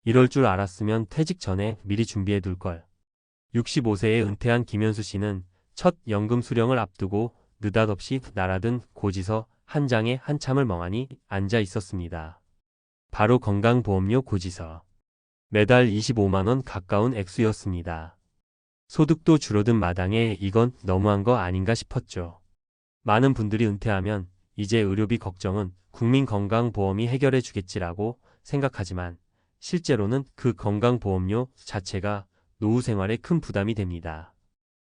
이럴 줄 알았으면 퇴직 전에 미리 준비해 둘 걸. 65세에 은퇴한 김현수 씨는 첫 연금 수령을 앞두고 느닷없이 날아든 고지서 한 장에 한참을 멍하니 앉아 있었습니다. 바로 건강보험료 고지서. 매달 25만 원 가까운 액수였습니다. 소득도 줄어든 마당에 이건 너무한 거 아닌가 싶었죠. 많은 분들이 은퇴하면 이제 의료비 걱정은 국민건강보험이 해결해 주겠지라고 생각하지만 실제로는 그 건강보험료 자체가 노후 생활에 큰 부담이 됩니다.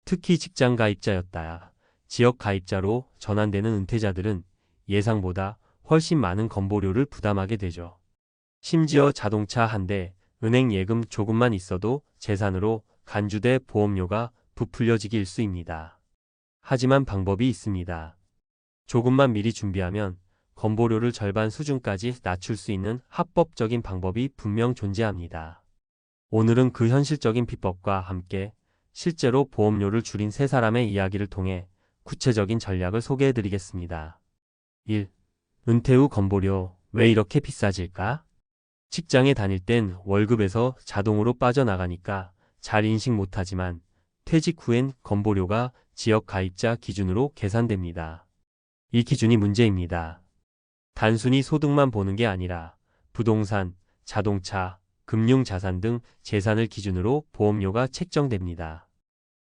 특히 직장 가입자였다 지역 가입자로 전환되는 은퇴자들은 예상보다 훨씬 많은 건보료를 부담하게 되죠. 심지어 자동차 한 대, 은행 예금 조금만 있어도 재산으로 간주돼 보험료가 부풀려지기 일쑤입니다. 하지만 방법이 있습니다. 조금만 미리 준비하면 건보료를 절반 수준까지 낮출 수 있는 합법적인 방법이 분명 존재합니다. 오늘은 그 현실적인 비법과 함께 실제로 보험료를 줄인 세 사람의 이야기를 통해 구체적인 전략을 소개해 드리겠습니다. 1. 은퇴 후 건보료 왜 이렇게 비싸질까? 직장에 다닐 땐 월급에서 자동으로 빠져나가니까 잘 인식 못하지만 퇴직 후엔 건보료가 지역 가입자 기준으로 계산됩니다. 이 기준이 문제입니다. 단순히 소득만 보는 게 아니라 부동산, 자동차, 금융자산 등 재산을 기준으로 보험료가 책정됩니다.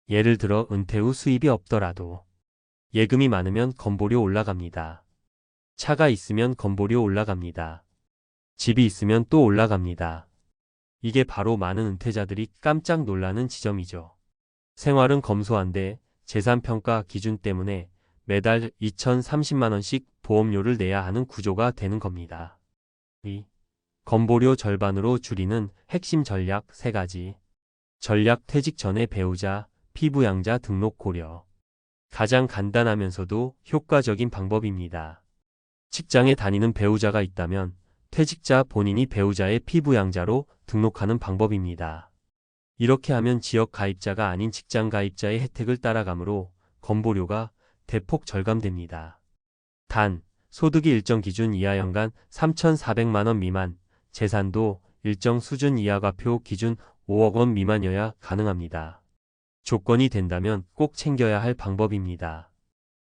예를 들어 은퇴 후 수입이 없더라도 예금이 많으면 건보료 올라갑니다. 차가 있으면 건보료 올라갑니다. 집이 있으면 또 올라갑니다. 이게 바로 많은 은퇴자들이 깜짝 놀라는 지점이죠. 생활은 검소한데 재산평가 기준 때문에 매달 2,030만 원씩 보험료를 내야 하는 구조가 되는 겁니다. 2. 건보료 절반으로 줄이는 핵심 전략 3가지. 전략 퇴직 전에 배우자, 피부양자 등록 고려. 가장 간단하면서도 효과적인 방법입니다. 직장에 다니는 배우자가 있다면 퇴직자 본인이 배우자의 피부양자로 등록하는 방법입니다. 이렇게 하면 지역 가입자가 아닌 직장 가입자의 혜택을 따라가므로 건보료가 대폭 절감됩니다. 단, 소득이 일정 기준 이하 연간 3,400만 원 미만, 재산도 일정 수준 이하가표 기준 5억 원 미만이어야 가능합니다. 조건이 된다면 꼭 챙겨야 할 방법입니다.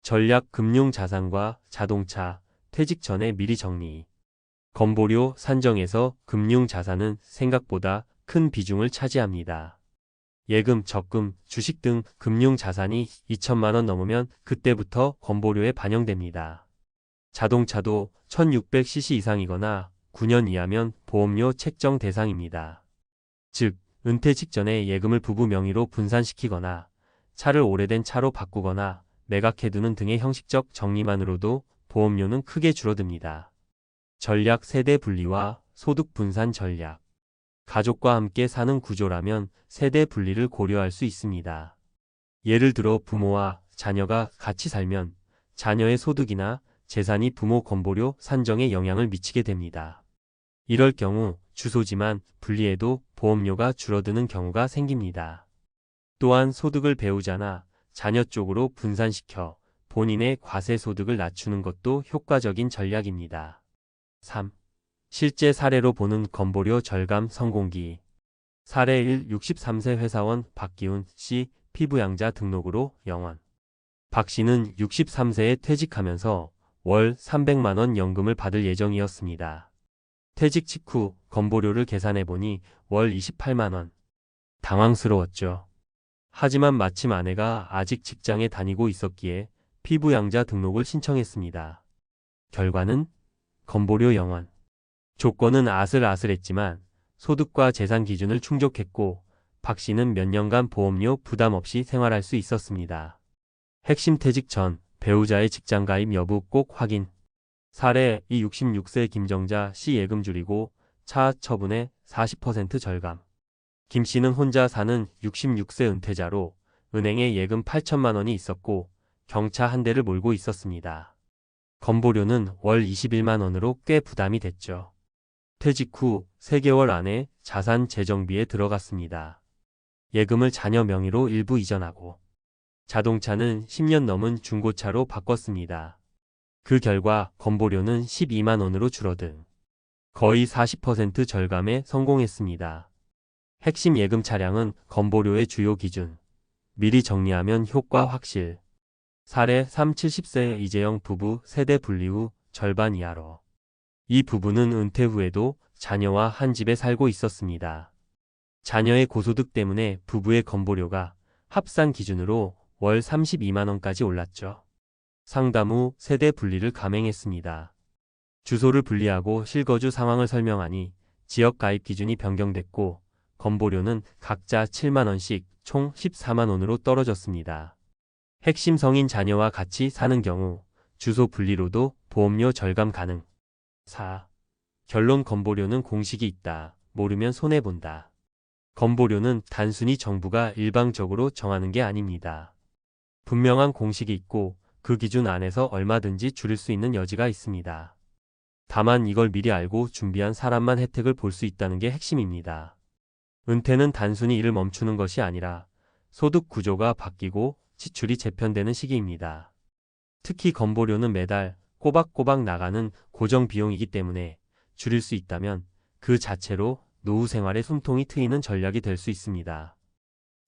전략 금융자산과 자동차, 퇴직 전에 미리 정리. 건보료 산정에서 금융자산은 생각보다 큰 비중을 차지합니다. 예금, 적금, 주식 등 금융자산이 2천만 원 넘으면 그때부터 건보료에 반영됩니다. 자동차도 1600cc 이상이거나 9년 이하면 보험료 책정 대상입니다. 즉, 은퇴 직전에 예금을 부부 명의로 분산시키거나 차를 오래된 차로 바꾸거나 매각해두는 등의 형식적 정리만으로도 보험료는 크게 줄어듭니다. 전략 세대 분리와 소득 분산 전략. 가족과 함께 사는 구조라면 세대 분리를 고려할 수 있습니다. 예를 들어 부모와 자녀가 같이 살면 자녀의 소득이나 재산이 부모 건보료 산정에 영향을 미치게 됩니다. 이럴 경우 주소지만 분리해도 보험료가 줄어드는 경우가 생깁니다. 또한 소득을 배우자나 자녀 쪽으로 분산시켜 본인의 과세 소득을 낮추는 것도 효과적인 전략입니다. 3. 실제 사례로 보는 건보료 절감 성공기. 사례 1. 63세 회사원 박기훈 씨 피부양자 등록으로 영원. 박 씨는 63세에 퇴직하면서 월 300만 원 연금을 받을 예정이었습니다. 퇴직 직후 건보료를 계산해보니 월 28만 원. 당황스러웠죠. 하지만 마침 아내가 아직 직장에 다니고 있었기에 피부양자 등록을 신청했습니다. 결과는 건보료 영원. 조건은 아슬아슬했지만 소득과 재산 기준을 충족했고 박 씨는 몇 년간 보험료 부담 없이 생활할 수 있었습니다. 핵심 퇴직 전 배우자의 직장 가입 여부 꼭 확인. 사례 2. 66세 김정자 씨 예금 줄이고 차 처분에 40% 절감. 김 씨는 혼자 사는 66세 은퇴자로 은행에 예금 8천만 원이 있었고 경차 한 대를 몰고 있었습니다. 건보료는 월 21만 원으로 꽤 부담이 됐죠. 퇴직 후 3개월 안에 자산 재정비에 들어갔습니다. 예금을 자녀 명의로 일부 이전하고 자동차는 10년 넘은 중고차로 바꿨습니다. 그 결과 건보료는 12만 원으로 줄어든 거의 40% 절감에 성공했습니다. 핵심 예금 차량은 건보료의 주요 기준. 미리 정리하면 효과 확실. 사례 3, 70세 이재영 부부 세대 분리 후 절반 이하로. 이 부부는 은퇴 후에도 자녀와 한 집에 살고 있었습니다. 자녀의 고소득 때문에 부부의 건보료가 합산 기준으로 월 32만 원까지 올랐죠. 상담 후 세대 분리를 감행했습니다. 주소를 분리하고 실거주 상황을 설명하니 지역 가입 기준이 변경됐고 건보료는 각자 7만 원씩 총 14만 원으로 떨어졌습니다. 핵심 성인 자녀와 같이 사는 경우 주소 분리로도 보험료 절감 가능. 4. 결론 건보료는 공식이 있다. 모르면 손해본다. 건보료는 단순히 정부가 일방적으로 정하는 게 아닙니다. 분명한 공식이 있고 그 기준 안에서 얼마든지 줄일 수 있는 여지가 있습니다. 다만 이걸 미리 알고 준비한 사람만 혜택을 볼 수 있다는 게 핵심입니다. 은퇴는 단순히 일을 멈추는 것이 아니라 소득 구조가 바뀌고 지출이 재편되는 시기입니다. 특히 건보료는 매달 꼬박꼬박 나가는 고정 비용이기 때문에 줄일 수 있다면 그 자체로 노후 생활에 숨통이 트이는 전략이 될 수 있습니다.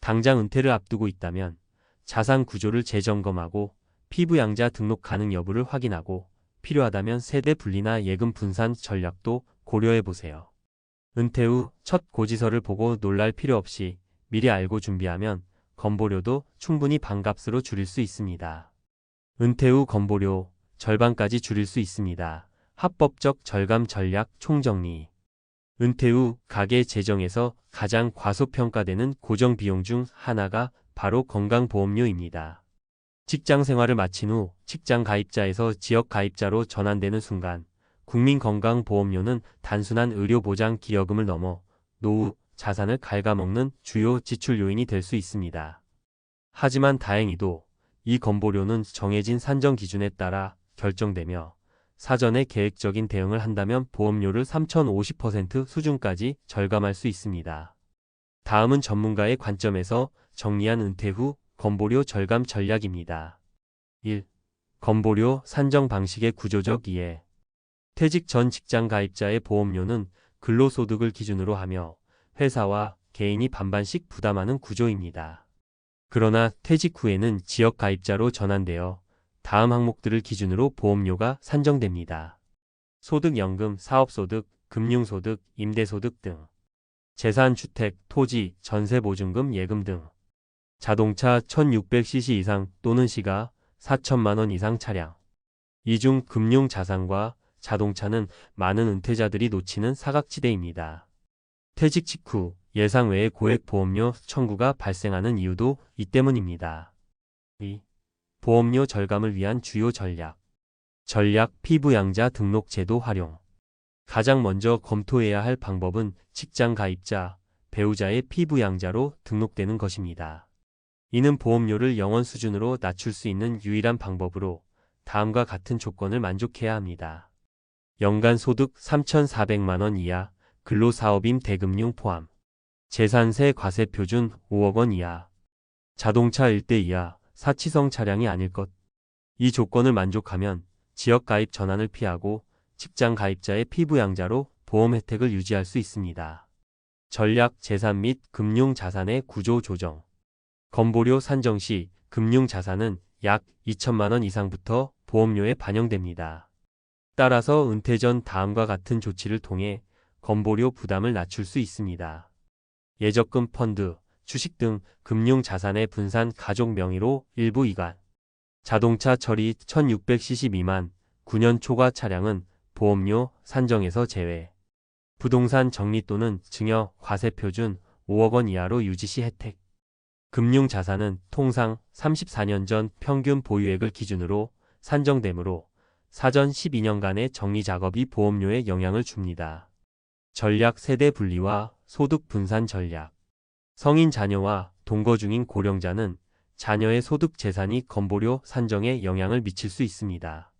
당장 은퇴를 앞두고 있다면 자산 구조를 재점검하고 피부양자 등록 가능 여부를 확인하고 필요하다면 세대 분리나 예금 분산 전략도 고려해 보세요. 은퇴 후 첫 고지서를 보고 놀랄 필요 없이 미리 알고 준비하면 건보료도 충분히 반값으로 줄일 수 있습니다. 은퇴 후 건보료 절반까지 줄일 수 있습니다. 합법적 절감 전략 총정리. 은퇴 후 가계 재정에서 가장 과소평가되는 고정 비용 중 하나가 바로 건강보험료입니다. 직장 생활을 마친 후 직장 가입자에서 지역 가입자로 전환되는 순간 국민건강보험료는 단순한 의료보장 기여금을 넘어 노후 자산을 갉아먹는 주요 지출 요인이 될 수 있습니다. 하지만 다행히도 이 건보료는 정해진 산정 기준에 따라 결정되며 사전에 계획적인 대응을 한다면 보험료를 3,050% 수준까지 절감할 수 있습니다. 다음은 전문가의 관점에서 정리한 은퇴 후 건보료 절감 전략입니다. 1. 건보료 산정 방식의 구조적 이해. 퇴직 전 직장 가입자의 보험료는 근로소득을 기준으로 하며 회사와 개인이 반반씩 부담하는 구조입니다. 그러나 퇴직 후에는 지역 가입자로 전환되어 다음 항목들을 기준으로 보험료가 산정됩니다. 소득연금, 사업소득, 금융소득, 임대소득 등. 재산, 주택, 토지, 전세보증금, 예금 등. 자동차 1600cc 이상 또는 시가 4천만 원 이상 차량. 이 중 금융자산과 자동차는 많은 은퇴자들이 놓치는 사각지대입니다. 퇴직 직후 예상 외의 고액 보험료 청구가 발생하는 이유도 이 때문입니다. 2. 보험료 절감을 위한 주요 전략. 전략 피부양자 등록 제도 활용. 가장 먼저 검토해야 할 방법은 직장 가입자, 배우자의 피부양자로 등록되는 것입니다. 이는 보험료를 영원 수준으로 낮출 수 있는 유일한 방법으로 다음과 같은 조건을 만족해야 합니다. 연간 소득 3,400만 원 이하, 근로사업임 대금융 포함. 재산세 과세 표준 5억 원 이하. 자동차 1대 이하, 사치성 차량이 아닐 것. 이 조건을 만족하면 지역 가입 전환을 피하고 직장 가입자의 피부양자로 보험 혜택을 유지할 수 있습니다. 전략 재산 및 금융 자산의 구조 조정. 건보료 산정 시 금융 자산은 약 2천만 원 이상부터 보험료에 반영됩니다. 따라서 은퇴 전 다음과 같은 조치를 통해 건보료 부담을 낮출 수 있습니다. 예적금 펀드, 주식 등 금융 자산의 분산 가족 명의로 일부 이관. 자동차 처리 1600cc 미만 9년 초과 차량은 보험료 산정에서 제외. 부동산 정리 또는 증여 과세 표준 5억 원 이하로 유지 시 혜택. 금융 자산은 통상 34년 전 평균 보유액을 기준으로 산정되므로 사전 12년간의 정리 작업이 보험료에 영향을 줍니다. 전략 세대 분리와 소득 분산 전략. 성인 자녀와 동거 중인 고령자는 자녀의 소득 재산이 건보료 산정에 영향을 미칠 수 있습니다.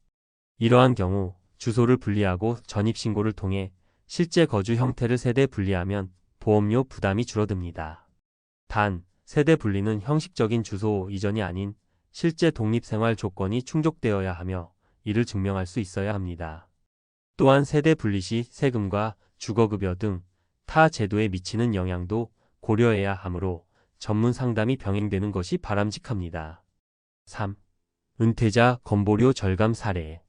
이러한 경우 주소를 분리하고 전입신고를 통해 실제 거주 형태를 세대 분리하면 보험료 부담이 줄어듭니다. 단, 세대 분리는 형식적인 주소 이전이 아닌 실제 독립생활 조건이 충족되어야 하며 이를 증명할 수 있어야 합니다. 또한 세대 분리 시 세금과 주거급여 등 타 제도에 미치는 영향도 고려해야 하므로 전문 상담이 병행되는 것이 바람직합니다. 3. 은퇴자 건보료 절감 사례.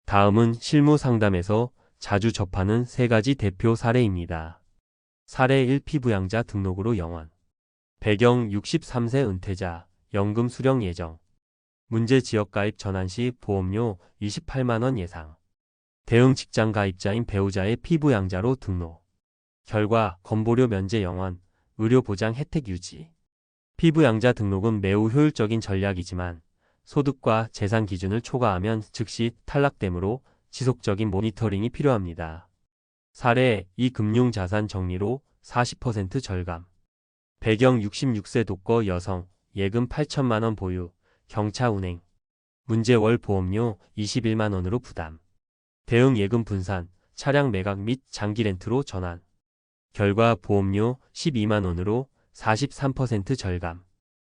다음은 실무 상담에서 자주 접하는 세 가지 대표 사례입니다. 사례 1. 피부양자 등록으로 영원. 배경 63세 은퇴자, 연금 수령 예정. 문제 지역 가입 전환 시 보험료 28만 원 예상. 대응 직장 가입자인 배우자의 피부양자로 등록. 결과 건보료 면제 영원, 의료 보장 혜택 유지. 피부양자 등록은 매우 효율적인 전략이지만 소득과 재산 기준을 초과하면 즉시 탈락되므로 지속적인 모니터링이 필요합니다. 사례 2. 금융자산 정리로 40% 절감. 배경 66세 독거 여성, 예금 8천만 원 보유, 경차 운행. 문제 월 보험료 21만 원으로 부담. 대응 예금 분산, 차량 매각 및 장기 렌트로 전환. 결과 보험료 12만 원으로 43% 절감.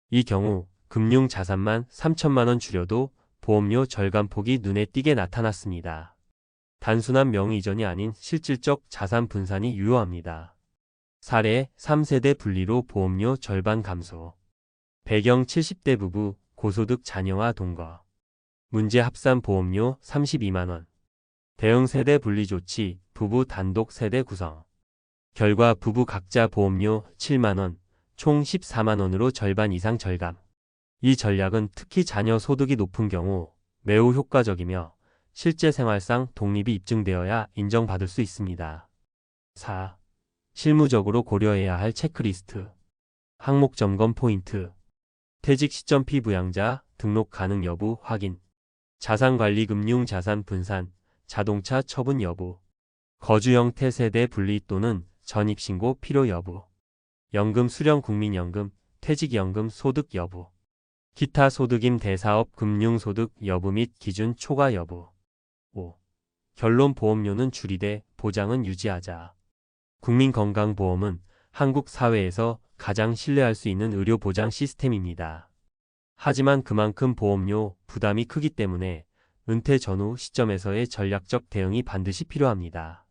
이 경우 금융자산만 3천만 원 줄여도 보험료 절감폭이 눈에 띄게 나타났습니다. 단순한 명의 이전이 아닌 실질적 자산 분산이 유효합니다. 사례 3세대 분리로 보험료 절반 감소. 배경 70대 부부, 고소득 자녀와 동거. 문제 합산 보험료 32만 원. 대응 세대 분리 조치, 부부 단독 세대 구성. 결과 부부 각자 보험료 7만 원, 총 14만 원으로 절반 이상 절감. 이 전략은 특히 자녀 소득이 높은 경우 매우 효과적이며 실제 생활상 독립이 입증되어야 인정받을 수 있습니다. 4. 실무적으로 고려해야 할 체크리스트. 항목 점검 포인트. 퇴직 시점 피부양자, 등록 가능 여부 확인. 자산관리 금융 자산 분산, 자동차 처분 여부. 거주 형태 세대 분리 또는 전입신고 필요 여부. 연금 수령 국민연금, 퇴직연금 소득 여부. 기타 소득임 대사업 금융소득 여부 및 기준 초과 여부. 5. 결론 보험료는 줄이되 보장은 유지하자. 국민건강보험은 한국 사회에서 가장 신뢰할 수 있는 의료보장 시스템입니다. 하지만 그만큼 보험료 부담이 크기 때문에 은퇴 전후 시점에서의 전략적 대응이 반드시 필요합니다.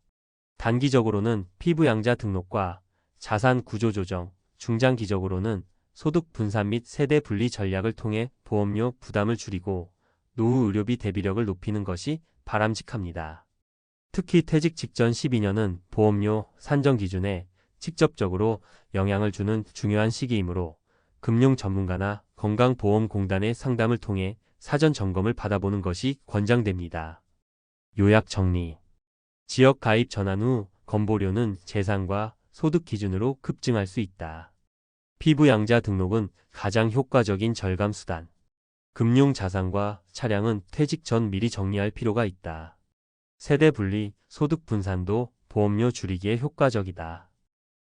단기적으로는 피부양자 등록과 자산 구조 조정, 중장기적으로는 소득 분산 및 세대 분리 전략을 통해 보험료 부담을 줄이고 노후 의료비 대비력을 높이는 것이 바람직합니다. 특히 퇴직 직전 12년은 보험료 산정 기준에 직접적으로 영향을 주는 중요한 시기이므로 금융 전문가나 건강보험공단의 상담을 통해 사전 점검을 받아보는 것이 권장됩니다. 요약 정리. 지역 가입 전환 후 건보료는 재산과 소득 기준으로 급증할 수 있다. 피부양자 등록은 가장 효과적인 절감 수단. 금융 자산과 차량은 퇴직 전 미리 정리할 필요가 있다. 세대 분리, 소득 분산도 보험료 줄이기에 효과적이다.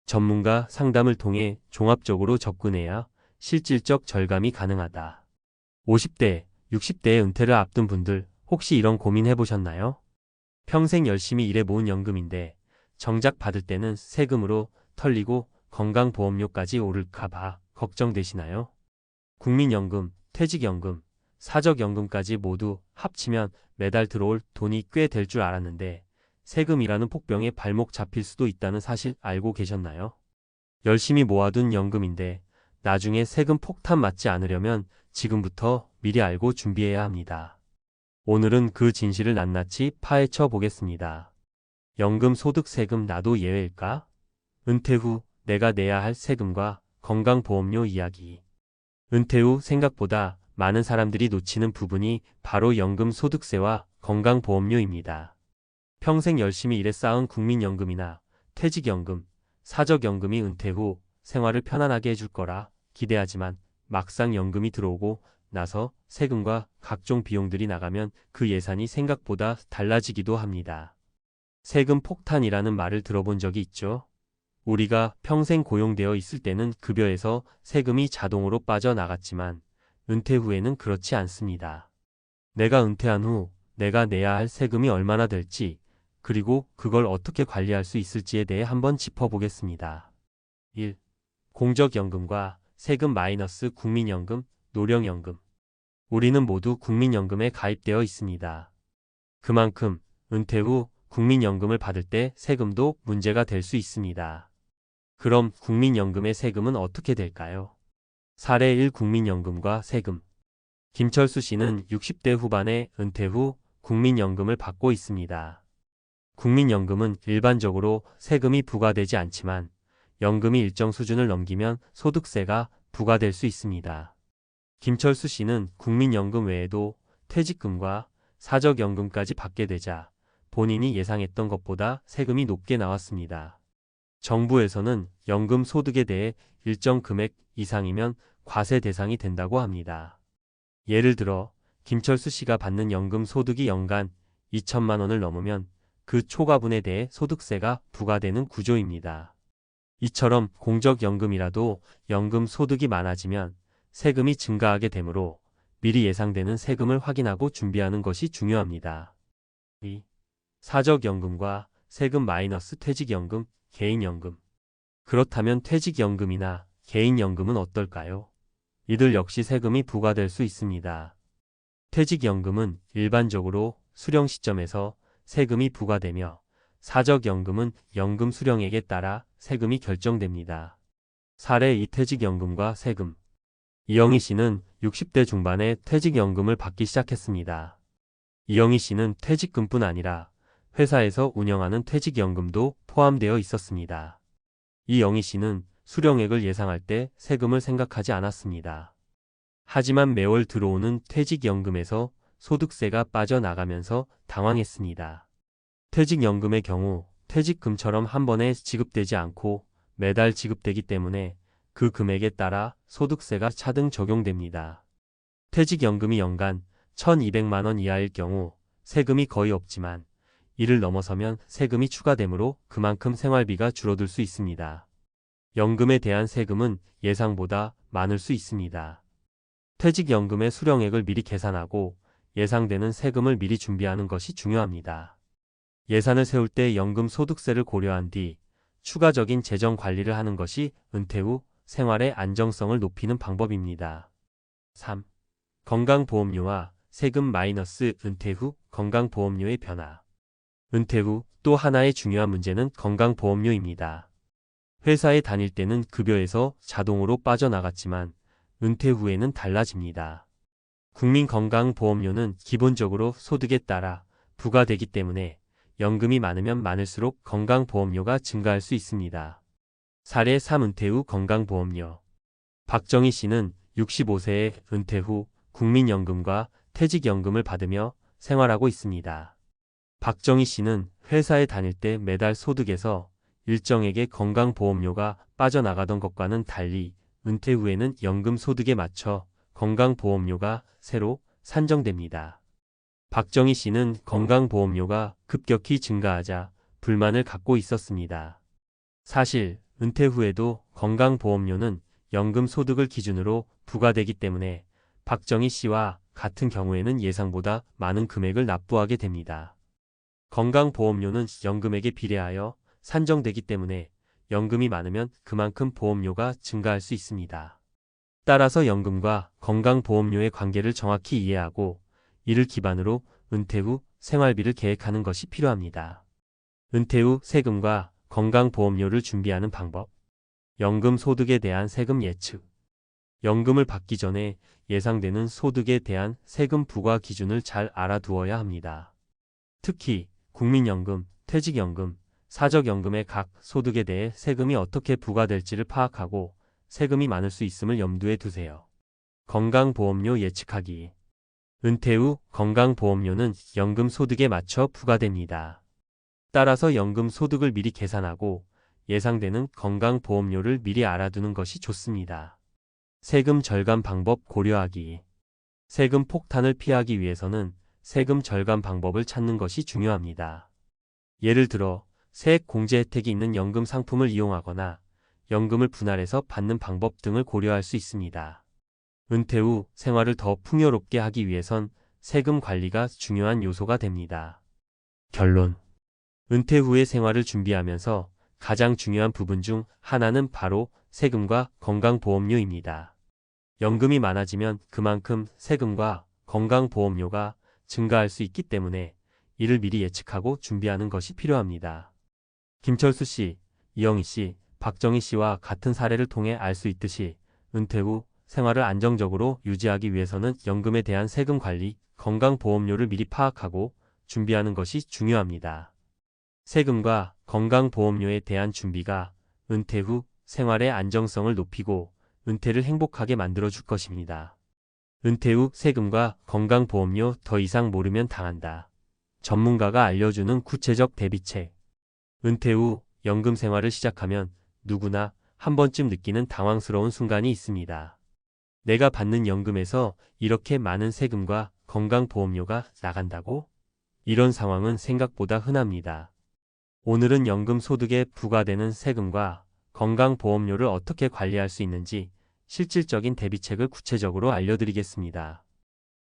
전문가 상담을 통해 종합적으로 접근해야 실질적 절감이 가능하다. 50대, 60대의 은퇴를 앞둔 분들 혹시 이런 고민 해보셨나요? 평생 열심히 일해 모은 연금인데 정작 받을 때는 세금으로 털리고 건강보험료까지 오를까 봐 걱정되시나요? 국민연금, 퇴직연금, 사적연금까지 모두 합치면 매달 들어올 돈이 꽤 될 줄 알았는데 세금이라는 폭병에 발목 잡힐 수도 있다는 사실 알고 계셨나요? 열심히 모아둔 연금인데 나중에 세금 폭탄 맞지 않으려면 지금부터 미리 알고 준비해야 합니다. 오늘은 그 진실을 낱낱이 파헤쳐 보겠습니다. 연금 소득 세금 나도 예외일까? 은퇴 후 내가 내야 할 세금과 건강보험료 이야기. 은퇴 후 생각보다 많은 사람들이 놓치는 부분이 바로 연금 소득세와 건강보험료입니다. 평생 열심히 일해 쌓은 국민연금이나 퇴직연금, 사적연금이 은퇴 후 생활을 편안하게 해줄 거라 기대하지만 막상 연금이 들어오고 나서 세금과 각종 비용들이 나가면 그 예산이 생각보다 달라지기도 합니다. 세금 폭탄이라는 말을 들어본 적이 있죠? 우리가 평생 고용되어 있을 때는 급여에서 세금이 자동으로 빠져나갔지만 은퇴 후에는 그렇지 않습니다. 내가 은퇴한 후 내가 내야 할 세금이 얼마나 될지 그리고 그걸 어떻게 관리할 수 있을지에 대해 한번 짚어보겠습니다. 1. 공적연금과 세금 마이너스 국민연금, 노령연금. 우리는 모두 국민연금에 가입되어 있습니다. 그만큼 은퇴 후 국민연금을 받을 때 세금도 문제가 될 수 있습니다. 그럼 국민연금의 세금은 어떻게 될까요? 사례 1 국민연금과 세금. 김철수 씨는 60대 후반에 은퇴 후 국민연금을 받고 있습니다. 국민연금은 일반적으로 세금이 부과되지 않지만 연금이 일정 수준을 넘기면 소득세가 부과될 수 있습니다. 김철수 씨는 국민연금 외에도 퇴직금과 사적연금까지 받게 되자 본인이 예상했던 것보다 세금이 높게 나왔습니다. 정부에서는 연금 소득에 대해 일정 금액 이상이면 과세 대상이 된다고 합니다. 예를 들어 김철수 씨가 받는 연금 소득이 연간 2천만 원을 넘으면 그 초과분에 대해 소득세가 부과되는 구조입니다. 이처럼 공적연금이라도 연금 소득이 많아지면 세금이 증가하게 되므로 미리 예상되는 세금을 확인하고 준비하는 것이 중요합니다. 2. 사적연금과 세금 마이너스 퇴직연금, 개인연금. 그렇다면 퇴직연금이나 개인연금은 어떨까요? 이들 역시 세금이 부과될 수 있습니다. 퇴직연금은 일반적으로 수령 시점에서 세금이 부과되며 사적연금은 연금 수령액에 따라 세금이 결정됩니다. 사례 2 퇴직연금과 세금. 이영희 씨는 60대 중반에 퇴직연금을 받기 시작했습니다. 이영희 씨는 퇴직금뿐 아니라 회사에서 운영하는 퇴직연금도 포함되어 있었습니다. 이영희 씨는 수령액을 예상할 때 세금을 생각하지 않았습니다. 하지만 매월 들어오는 퇴직연금에서 소득세가 빠져나가면서 당황했습니다. 퇴직연금의 경우 퇴직금처럼 한 번에 지급되지 않고 매달 지급되기 때문에 그 금액에 따라 소득세가 차등 적용됩니다. 퇴직연금이 연간 1,200만 원 이하일 경우 세금이 거의 없지만 이를 넘어서면 세금이 추가되므로 그만큼 생활비가 줄어들 수 있습니다. 연금에 대한 세금은 예상보다 많을 수 있습니다. 퇴직연금의 수령액을 미리 계산하고 예상되는 세금을 미리 준비하는 것이 중요합니다. 예산을 세울 때 연금 소득세를 고려한 뒤 추가적인 재정 관리를 하는 것이 은퇴 후 생활의 안정성을 높이는 방법입니다. 3. 건강보험료와 세금 마이너스 은퇴 후 건강보험료의 변화. 은퇴 후 또 하나의 중요한 문제는 건강보험료입니다. 회사에 다닐 때는 급여에서 자동으로 빠져나갔지만 은퇴 후에는 달라집니다. 국민건강보험료는 기본적으로 소득에 따라 부과되기 때문에 연금이 많으면 많을수록 건강보험료가 증가할 수 있습니다. 사례 3 은퇴 후 건강보험료. 박정희 씨는 65세에 은퇴 후 국민연금과 퇴직연금을 받으며 생활하고 있습니다. 박정희 씨는 회사에 다닐 때 매달 소득에서 일정액의 건강보험료가 빠져나가던 것과는 달리 은퇴 후에는 연금 소득에 맞춰 건강보험료가 새로 산정됩니다. 박정희 씨는 건강보험료가 급격히 증가하자 불만을 갖고 있었습니다. 사실 은퇴 후에도 건강보험료는 연금 소득을 기준으로 부과되기 때문에 박정희 씨와 같은 경우에는 예상보다 많은 금액을 납부하게 됩니다. 건강보험료는 연금액에 비례하여 산정되기 때문에 연금이 많으면 그만큼 보험료가 증가할 수 있습니다. 따라서 연금과 건강보험료의 관계를 정확히 이해하고 이를 기반으로 은퇴 후 생활비를 계획하는 것이 필요합니다. 은퇴 후 세금과 건강보험료를 준비하는 방법. 연금 소득에 대한 세금 예측. 연금을 받기 전에 예상되는 소득에 대한 세금 부과 기준을 잘 알아두어야 합니다. 특히 국민연금, 퇴직연금, 사적연금의 각 소득에 대해 세금이 어떻게 부과될지를 파악하고 세금이 많을 수 있음을 염두에 두세요. 건강보험료 예측하기. 은퇴 후 건강보험료는 연금 소득에 맞춰 부과됩니다. 따라서 연금 소득을 미리 계산하고 예상되는 건강보험료를 미리 알아두는 것이 좋습니다. 세금 절감 방법 고려하기. 세금 폭탄을 피하기 위해서는 세금 절감 방법을 찾는 것이 중요합니다. 예를 들어 세액 공제 혜택이 있는 연금 상품을 이용하거나 연금을 분할해서 받는 방법 등을 고려할 수 있습니다. 은퇴 후 생활을 더 풍요롭게 하기 위해선 세금 관리가 중요한 요소가 됩니다. 결론. 은퇴 후의 생활을 준비하면서 가장 중요한 부분 중 하나는 바로 세금과 건강보험료입니다. 연금이 많아지면 그만큼 세금과 건강보험료가 증가할 수 있기 때문에 이를 미리 예측하고 준비하는 것이 필요합니다. 김철수 씨, 이영희 씨, 박정희 씨와 같은 사례를 통해 알 수 있듯이 은퇴 후 생활을 안정적으로 유지하기 위해서는 연금에 대한 세금 관리, 건강보험료를 미리 파악하고 준비하는 것이 중요합니다. 세금과 건강보험료에 대한 준비가 은퇴 후 생활의 안정성을 높이고 은퇴를 행복하게 만들어줄 것입니다. 은퇴 후 세금과 건강보험료 더 이상 모르면 당한다. 전문가가 알려주는 구체적 대비책. 은퇴 후 연금 생활을 시작하면 누구나 한 번쯤 느끼는 당황스러운 순간이 있습니다. 내가 받는 연금에서 이렇게 많은 세금과 건강보험료가 나간다고? 이런 상황은 생각보다 흔합니다. 오늘은 연금 소득에 부과되는 세금과 건강보험료를 어떻게 관리할 수 있는지 실질적인 대비책을 구체적으로 알려드리겠습니다.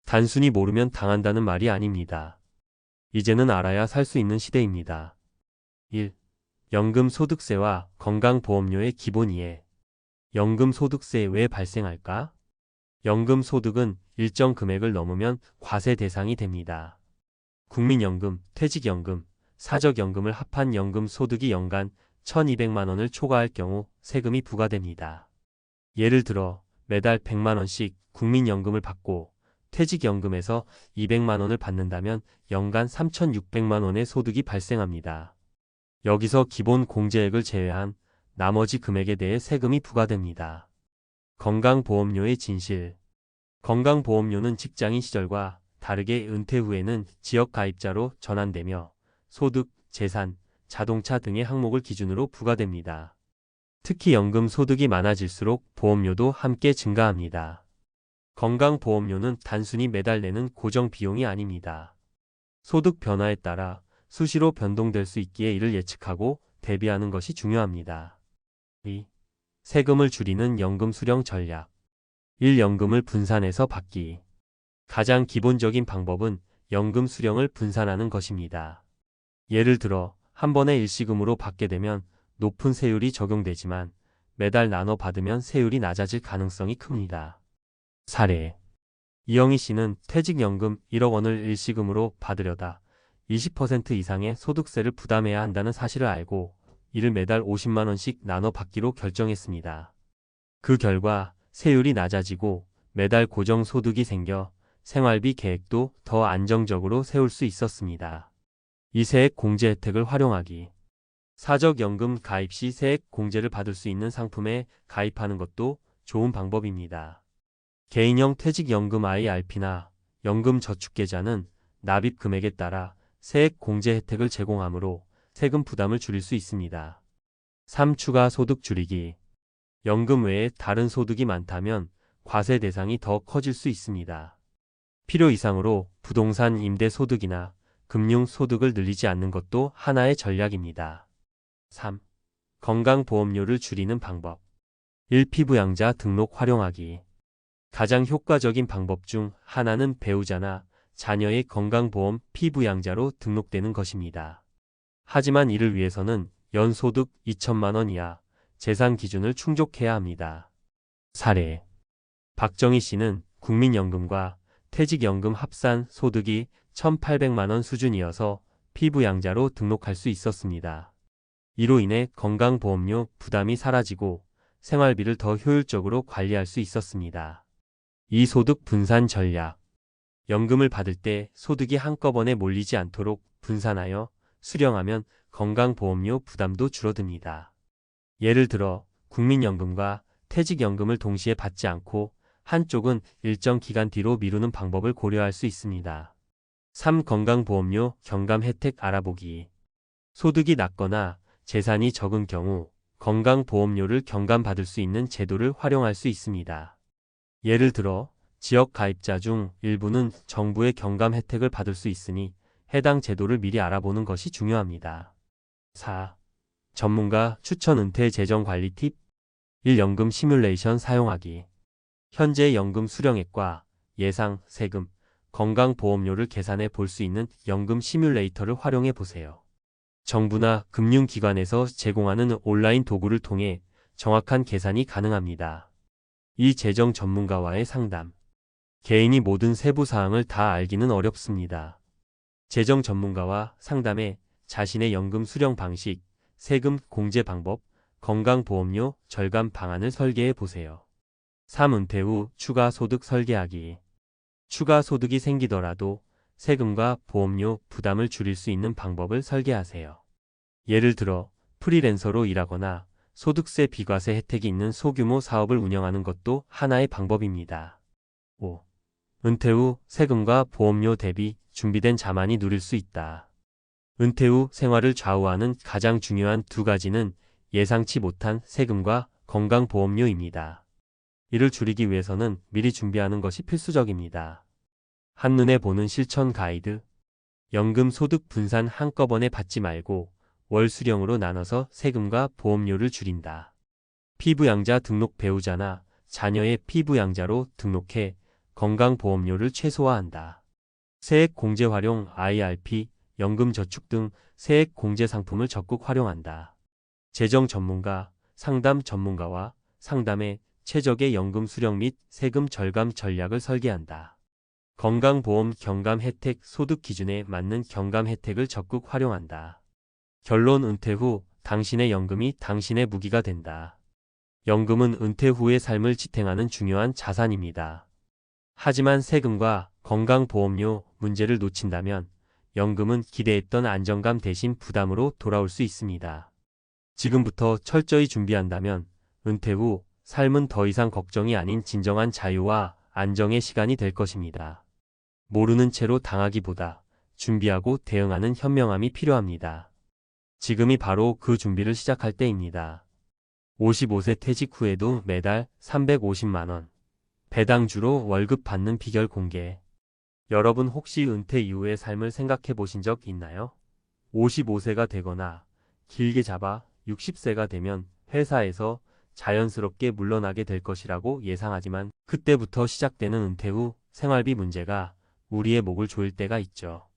단순히 모르면 당한다는 말이 아닙니다. 이제는 알아야 살 수 있는 시대입니다. 1. 연금 소득세와 건강보험료의 기본 이해. 연금 소득세 왜 발생할까? 연금 소득은 일정 금액을 넘으면 과세 대상이 됩니다. 국민연금, 퇴직연금, 사적연금을 합한 연금 소득이 연간 1,200만 원을 초과할 경우 세금이 부과됩니다. 예를 들어 매달 100만 원씩 국민연금을 받고 퇴직연금에서 200만 원을 받는다면 연간 3,600만 원의 소득이 발생합니다. 여기서 기본 공제액을 제외한 나머지 금액에 대해 세금이 부과됩니다. 건강보험료의 진실. 건강보험료는 직장인 시절과 다르게 은퇴 후에는 지역가입자로 전환되며 소득, 재산, 자동차 등의 항목을 기준으로 부과됩니다. 특히 연금 소득이 많아질수록 보험료도 함께 증가합니다. 건강보험료는 단순히 매달 내는 고정 비용이 아닙니다. 소득 변화에 따라 수시로 변동될 수 있기에 이를 예측하고 대비하는 것이 중요합니다. 2. 세금을 줄이는 연금 수령 전략. 1. 연금을 분산해서 받기. 가장 기본적인 방법은 연금 수령을 분산하는 것입니다. 예를 들어 한 번에 일시금으로 받게 되면 높은 세율이 적용되지만 매달 나눠 받으면 세율이 낮아질 가능성이 큽니다. 사례. 이영희 씨는 퇴직연금 1억 원을 일시금으로 받으려다 20% 이상의 소득세를 부담해야 한다는 사실을 알고 이를 매달 50만 원씩 나눠 받기로 결정했습니다. 그 결과 세율이 낮아지고 매달 고정 소득이 생겨 생활비 계획도 더 안정적으로 세울 수 있었습니다. 이 세액 공제 혜택을 활용하기. 사적연금 가입 시 세액 공제를 받을 수 있는 상품에 가입하는 것도 좋은 방법입니다. 개인형 퇴직연금 IRP나 연금저축계좌는 납입 금액에 따라 세액 공제 혜택을 제공하므로 세금 부담을 줄일 수 있습니다. 3. 추가 소득 줄이기. 연금 외에 다른 소득이 많다면 과세 대상이 더 커질 수 있습니다. 필요 이상으로 부동산 임대 소득이나 금융 소득을 늘리지 않는 것도 하나의 전략입니다. 3. 건강보험료를 줄이는 방법. 1. 피부양자 등록 활용하기. 가장 효과적인 방법 중 하나는 배우자나 자녀의 건강보험 피부양자로 등록되는 것입니다. 하지만 이를 위해서는 연소득 2천만 원 이하 재산 기준을 충족해야 합니다. 사례. 박정희 씨는 국민연금과 퇴직연금 합산 소득이 1,800만 원 수준이어서 피부양자로 등록할 수 있었습니다. 이로 인해 건강보험료 부담이 사라지고 생활비를 더 효율적으로 관리할 수 있었습니다. 이 소득 분산 전략. 연금을 받을 때 소득이 한꺼번에 몰리지 않도록 분산하여 수령하면 건강보험료 부담도 줄어듭니다. 예를 들어 국민연금과 퇴직연금을 동시에 받지 않고 한쪽은 일정 기간 뒤로 미루는 방법을 고려할 수 있습니다. 3. 건강보험료 경감 혜택 알아보기. 소득이 낮거나 재산이 적은 경우 건강보험료를 경감받을 수 있는 제도를 활용할 수 있습니다. 예를 들어 지역 가입자 중 일부는 정부의 경감 혜택을 받을 수 있으니 해당 제도를 미리 알아보는 것이 중요합니다. 4. 전문가 추천 은퇴 재정 관리 팁. 1. 연금 시뮬레이션 사용하기. 현재 연금 수령액과 예상 세금, 건강보험료를 계산해 볼 수 있는 연금 시뮬레이터를 활용해 보세요. 정부나 금융기관에서 제공하는 온라인 도구를 통해 정확한 계산이 가능합니다. 이 재정 전문가와의 상담. 개인이 모든 세부 사항을 다 알기는 어렵습니다. 재정 전문가와 상담해 자신의 연금 수령 방식, 세금 공제 방법, 건강보험료 절감 방안을 설계해 보세요. 3. 은퇴 후 추가 소득 설계하기. 추가 소득이 생기더라도 세금과 보험료 부담을 줄일 수 있는 방법을 설계하세요. 예를 들어 프리랜서로 일하거나 소득세 비과세 혜택이 있는 소규모 사업을 운영하는 것도 하나의 방법입니다. 5. 은퇴 후 세금과 보험료 대비 준비된 자만이 누릴 수 있다. 은퇴 후 생활을 좌우하는 가장 중요한 두 가지는 예상치 못한 세금과 건강보험료입니다. 이를 줄이기 위해서는 미리 준비하는 것이 필수적입니다. 한눈에 보는 실천 가이드. 연금 소득 분산 한꺼번에 받지 말고 월 수령으로 나눠서 세금과 보험료를 줄인다. 피부양자 등록 배우자나 자녀의 피부양자로 등록해 건강보험료를 최소화한다. 세액 공제 활용 IRP, 연금저축 등 세액 공제 상품을 적극 활용한다. 재정 전문가, 상담 전문가와 상담해 최적의 연금 수령 및 세금 절감 전략을 설계한다. 건강보험 경감 혜택 소득 기준에 맞는 경감 혜택을 적극 활용한다. 결론 은퇴 후 당신의 연금이 당신의 무기가 된다. 연금은 은퇴 후의 삶을 지탱하는 중요한 자산입니다. 하지만 세금과 건강보험료 문제를 놓친다면 연금은 기대했던 안정감 대신 부담으로 돌아올 수 있습니다. 지금부터 철저히 준비한다면 은퇴 후 삶은 더 이상 걱정이 아닌 진정한 자유와 안정의 시간이 될 것입니다. 모르는 채로 당하기보다 준비하고 대응하는 현명함이 필요합니다. 지금이 바로 그 준비를 시작할 때입니다. 55세 퇴직 후에도 매달 350만 원. 배당주로 월급 받는 비결 공개. 여러분 혹시 은퇴 이후의 삶을 생각해 보신 적 있나요? 55세가 되거나 길게 잡아 60세가 되면 회사에서 자연스럽게 물러나게 될 것이라고 예상하지만 그때부터 시작되는 은퇴 후 생활비 문제가 우리의 목을 조일 때가 있죠.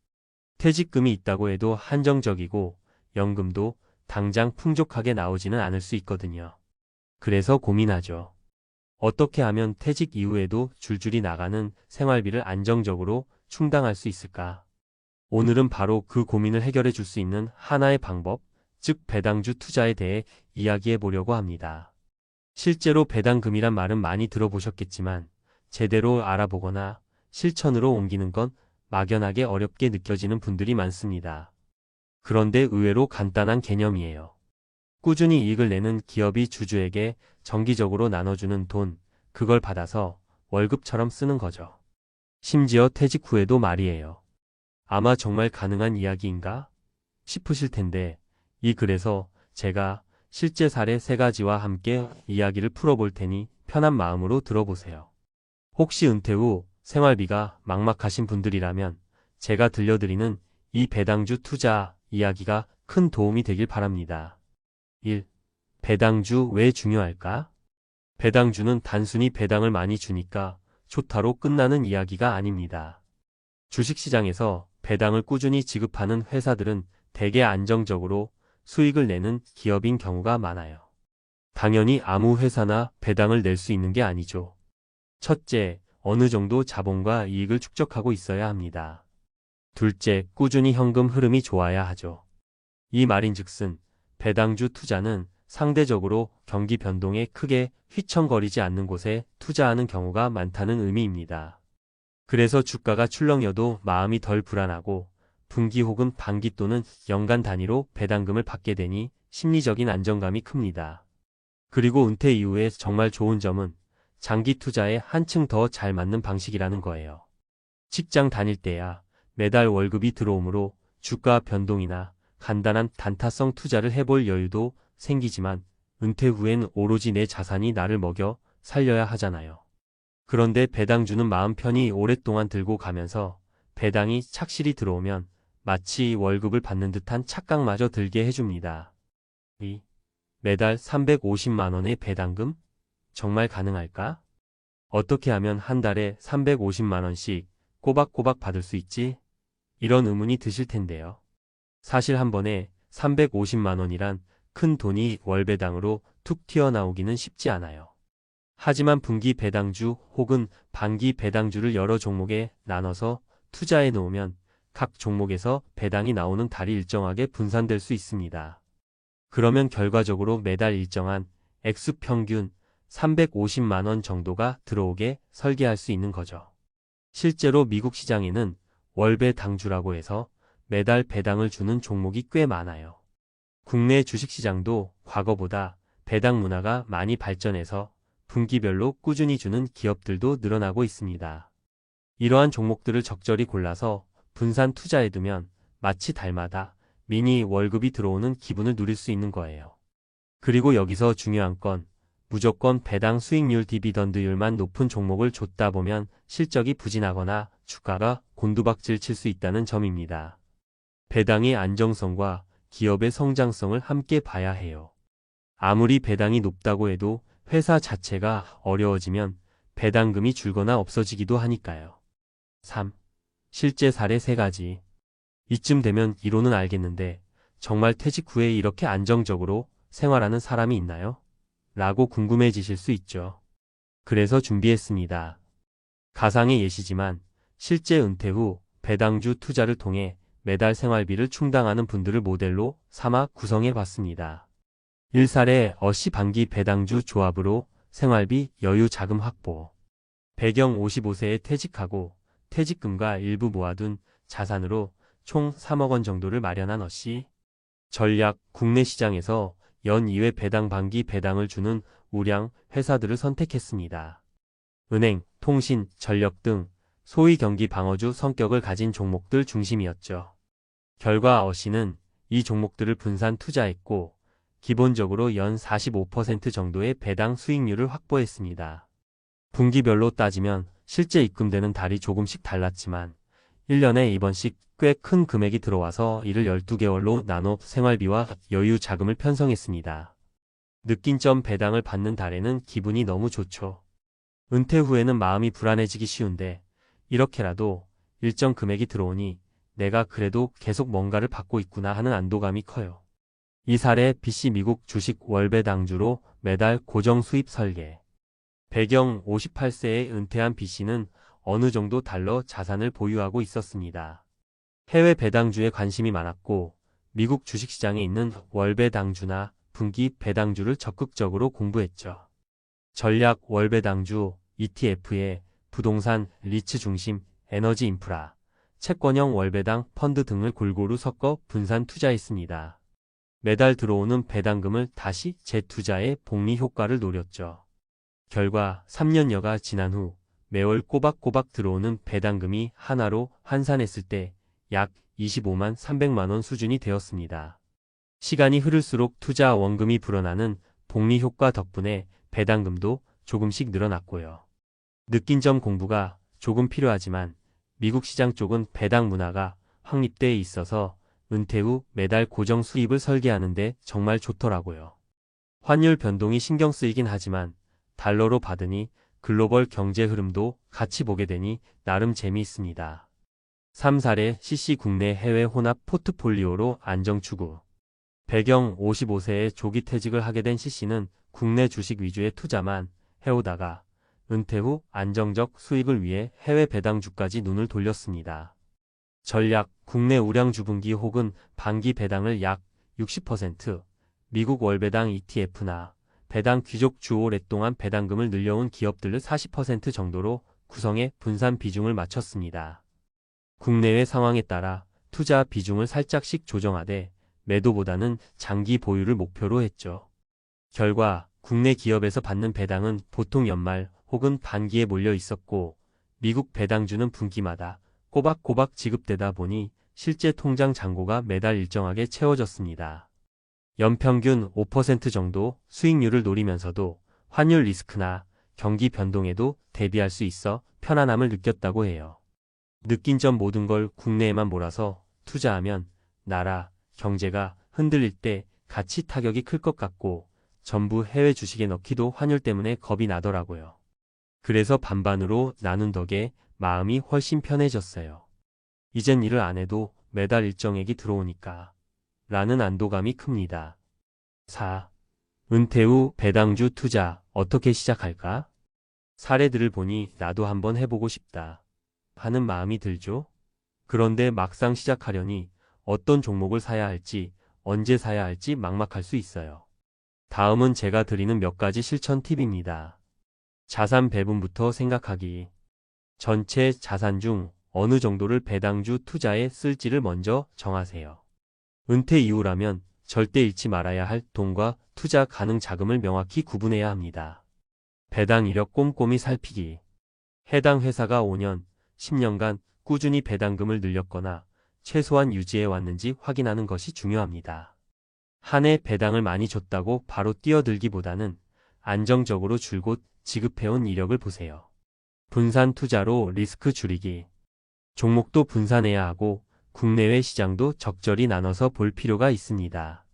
퇴직금이 있다고 해도 한정적이고 연금도 당장 풍족하게 나오지는 않을 수 있거든요. 그래서 고민하죠. 어떻게 하면 퇴직 이후에도 줄줄이 나가는 생활비를 안정적으로 충당할 수 있을까? 오늘은 바로 그 고민을 해결해 줄 수 있는 하나의 방법, 즉 배당주 투자에 대해 이야기해 보려고 합니다. 실제로 배당금이란 말은 많이 들어보셨겠지만 제대로 알아보거나 실천으로 옮기는 건 막연하게 어렵게 느껴지는 분들이 많습니다. 그런데 의외로 간단한 개념이에요. 꾸준히 이익을 내는 기업이 주주에게 정기적으로 나눠주는 돈, 그걸 받아서 월급처럼 쓰는 거죠. 심지어 퇴직 후에도 말이에요. 아마 정말 가능한 이야기인가? 싶으실 텐데, 이 글에서 제가 실제 사례 3가지와 함께 이야기를 풀어볼 테니 편한 마음으로 들어보세요. 혹시 은퇴 후 생활비가 막막하신 분들이라면 제가 들려드리는 이 배당주 투자 이야기가 큰 도움이 되길 바랍니다. 1. 배당주 왜 중요할까? 배당주는 단순히 배당을 많이 주니까 좋다로 끝나는 이야기가 아닙니다. 주식시장에서 배당을 꾸준히 지급하는 회사들은 대개 안정적으로 수익을 내는 기업인 경우가 많아요. 당연히 아무 회사나 배당을 낼 수 있는 게 아니죠. 첫째, 어느 정도 자본과 이익을 축적하고 있어야 합니다. 둘째, 꾸준히 현금 흐름이 좋아야 하죠. 이 말인즉슨 배당주 투자는 상대적으로 경기 변동에 크게 휘청거리지 않는 곳에 투자하는 경우가 많다는 의미입니다. 그래서 주가가 출렁여도 마음이 덜 불안하고 분기 혹은 반기 또는 연간 단위로 배당금을 받게 되니 심리적인 안정감이 큽니다. 그리고 은퇴 이후에 정말 좋은 점은 장기 투자에 한층 더 잘 맞는 방식이라는 거예요. 직장 다닐 때야 매달 월급이 들어오므로 주가 변동이나 간단한 단타성 투자를 해볼 여유도 생기지만 은퇴 후엔 오로지 내 자산이 나를 먹여 살려야 하잖아요. 그런데 배당주는 마음 편히 오랫동안 들고 가면서 배당이 착실히 들어오면 마치 월급을 받는 듯한 착각마저 들게 해줍니다. 2. 매달 350만 원의 배당금? 정말 가능할까? 어떻게 하면 한 달에 350만 원씩 꼬박꼬박 받을 수 있지? 이런 의문이 드실 텐데요. 사실 한 번에 350만 원이란 큰 돈이 월배당으로 툭 튀어나오기는 쉽지 않아요. 하지만 분기 배당주 혹은 반기 배당주를 여러 종목에 나눠서 투자해 놓으면 각 종목에서 배당이 나오는 달이 일정하게 분산될 수 있습니다. 그러면 결과적으로 매달 일정한 액수 평균 350만 원 정도가 들어오게 설계할 수 있는 거죠. 실제로 미국 시장에는 월배당주라고 해서 매달 배당을 주는 종목이 꽤 많아요. 국내 주식시장도 과거보다 배당 문화가 많이 발전해서 분기별로 꾸준히 주는 기업들도 늘어나고 있습니다. 이러한 종목들을 적절히 골라서 분산 투자해두면 마치 달마다 미니 월급이 들어오는 기분을 누릴 수 있는 거예요. 그리고 여기서 중요한 건 무조건 배당 수익률 디비던드율만 높은 종목을 줬다 보면 실적이 부진하거나 주가가 곤두박질 칠 수 있다는 점입니다. 배당의 안정성과 기업의 성장성을 함께 봐야 해요. 아무리 배당이 높다고 해도 회사 자체가 어려워지면 배당금이 줄거나 없어지기도 하니까요. 3. 실제 사례 3가지. 이쯤 되면 이론은 알겠는데 정말 퇴직 후에 이렇게 안정적으로 생활하는 사람이 있나요? 라고 궁금해지실 수 있죠. 그래서 준비했습니다. 가상의 예시지만 실제 은퇴 후 배당주 투자를 통해 매달 생활비를 충당하는 분들을 모델로 삼아 구성해봤습니다. 1사례 어시 반기 배당주 조합으로 생활비 여유 자금 확보. 배경 55세에 퇴직하고 퇴직금과 일부 모아둔 자산으로 총 3억 원 정도를 마련한 어씨. 전략 국내 시장에서 연 2회 배당 반기 배당을 주는 우량 회사들을 선택했습니다. 은행, 통신, 전력 등 소위 경기 방어주 성격을 가진 종목들 중심이었죠. 결과 어시는 이 종목들을 분산 투자했고 기본적으로 연 45% 정도의 배당 수익률을 확보했습니다. 분기별로 따지면 실제 입금되는 달이 조금씩 달랐지만 1년에 2번씩 꽤 큰 금액이 들어와서 이를 12개월로 나눠 생활비와 여유 자금을 편성했습니다. 느낀 점 배당을 받는 달에는 기분이 너무 좋죠. 은퇴 후에는 마음이 불안해지기 쉬운데 이렇게라도 일정 금액이 들어오니 내가 그래도 계속 뭔가를 받고 있구나 하는 안도감이 커요. 이 사례 BC 미국 주식 월배당주로 매달 고정 수입 설계. 배경 58세에 은퇴한 B씨는 어느 정도 달러 자산을 보유하고 있었습니다. 해외 배당주에 관심이 많았고 미국 주식시장에 있는 월배당주나 분기 배당주를 적극적으로 공부했죠. 전략 월배당주, ETF에 부동산, 리츠 중심, 에너지 인프라, 채권형 월배당 펀드 등을 골고루 섞어 분산 투자했습니다. 매달 들어오는 배당금을 다시 재투자해 복리 효과를 노렸죠. 결과 3년여가 지난 후 매월 꼬박꼬박 들어오는 배당금이 하나로 환산했을 때 약 25만 300만 원 수준이 되었습니다. 시간이 흐를수록 투자 원금이 불어나는 복리 효과 덕분에 배당금도 조금씩 늘어났고요. 느낀 점 공부가 조금 필요하지만 미국 시장 쪽은 배당 문화가 확립되어 있어서 은퇴 후 매달 고정 수입을 설계하는데 정말 좋더라고요. 환율 변동이 신경 쓰이긴 하지만 달러로 받으니 글로벌 경제 흐름도 같이 보게 되니 나름 재미있습니다. 3사례 CC 국내 해외 혼합 포트폴리오로 안정 추구. 배경 55세에 조기 퇴직을 하게 된 CC는 국내 주식 위주의 투자만 해오다가 은퇴 후 안정적 수익을 위해 해외 배당주까지 눈을 돌렸습니다. 전략 국내 우량 주분기 혹은 반기 배당을 약 60%, 미국 월배당 ETF나 배당 귀족 주 오랫동안 배당금을 늘려온 기업들을 40% 정도로 구성해 분산 비중을 맞췄습니다. 국내외 상황에 따라 투자 비중을 살짝씩 조정하되 매도보다는 장기 보유를 목표로 했죠. 결과 국내 기업에서 받는 배당은 보통 연말 혹은 반기에 몰려 있었고 미국 배당주는 분기마다 꼬박꼬박 지급되다 보니 실제 통장 잔고가 매달 일정하게 채워졌습니다. 연평균 5% 정도 수익률을 노리면서도 환율 리스크나 경기 변동에도 대비할 수 있어 편안함을 느꼈다고 해요. 느낀 점 모든 걸 국내에만 몰아서 투자하면 나라, 경제가 흔들릴 때 같이 타격이 클 것 같고 전부 해외 주식에 넣기도 환율 때문에 겁이 나더라고요. 그래서 반반으로 나눈 덕에 마음이 훨씬 편해졌어요. 이젠 일을 안 해도 매달 일정액이 들어오니까 라는 안도감이 큽니다. 4. 은퇴 후 배당주 투자 어떻게 시작할까? 사례들을 보니 나도 한번 해보고 싶다 하는 마음이 들죠? 그런데 막상 시작하려니 어떤 종목을 사야 할지, 언제 사야 할지 막막할 수 있어요. 다음은 제가 드리는 몇 가지 실천 팁입니다. 자산 배분부터 생각하기. 전체 자산 중 어느 정도를 배당주 투자에 쓸지를 먼저 정하세요. 은퇴 이후라면 절대 잃지 말아야 할 돈과 투자 가능 자금을 명확히 구분해야 합니다. 배당 이력 꼼꼼히 살피기. 해당 회사가 5년, 10년간 꾸준히 배당금을 늘렸거나 최소한 유지해 왔는지 확인하는 것이 중요합니다. 한 해 배당을 많이 줬다고 바로 뛰어들기보다는 안정적으로 줄곧 지급해온 이력을 보세요. 분산 투자로 리스크 줄이기. 종목도 분산해야 하고 국내외 시장도 적절히 나눠서 볼 필요가 있습니다.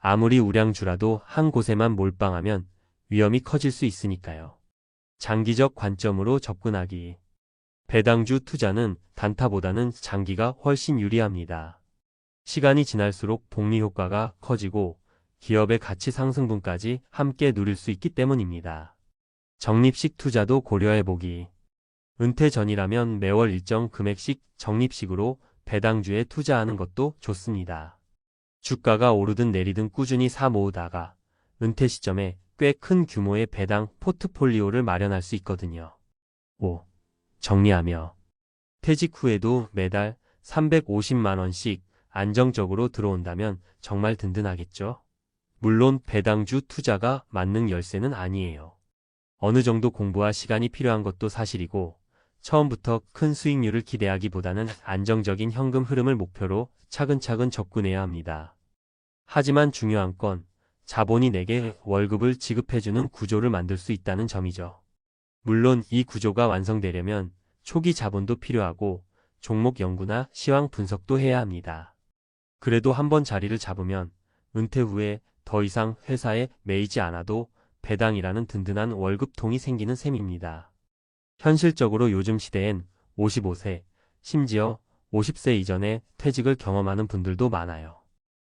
아무리 우량주라도 한 곳에만 몰빵하면 위험이 커질 수 있으니까요. 장기적 관점으로 접근하기. 배당주 투자는 단타보다는 장기가 훨씬 유리합니다. 시간이 지날수록 복리 효과가 커지고 기업의 가치 상승분까지 함께 누릴 수 있기 때문입니다. 적립식 투자도 고려해보기. 은퇴 전이라면 매월 일정 금액씩 적립식으로 배당주에 투자하는 것도 좋습니다. 주가가 오르든 내리든 꾸준히 사 모으다가 은퇴 시점에 꽤 큰 규모의 배당 포트폴리오를 마련할 수 있거든요. 5. 정리하며. 퇴직 후에도 매달 350만 원씩 안정적으로 들어온다면 정말 든든하겠죠? 물론 배당주 투자가 만능 열쇠는 아니에요. 어느 정도 공부와 시간이 필요한 것도 사실이고 처음부터 큰 수익률을 기대하기보다는 안정적인 현금 흐름을 목표로 차근차근 접근해야 합니다. 하지만 중요한 건 자본이 내게 월급을 지급해주는 구조를 만들 수 있다는 점이죠. 물론 이 구조가 완성되려면 초기 자본도 필요하고 종목 연구나 시황 분석도 해야 합니다. 그래도 한번 자리를 잡으면 은퇴 후에 더 이상 회사에 매이지 않아도 배당이라는 든든한 월급통이 생기는 셈입니다. 현실적으로 요즘 시대엔 55세, 심지어 50세 이전에 퇴직을 경험하는 분들도 많아요.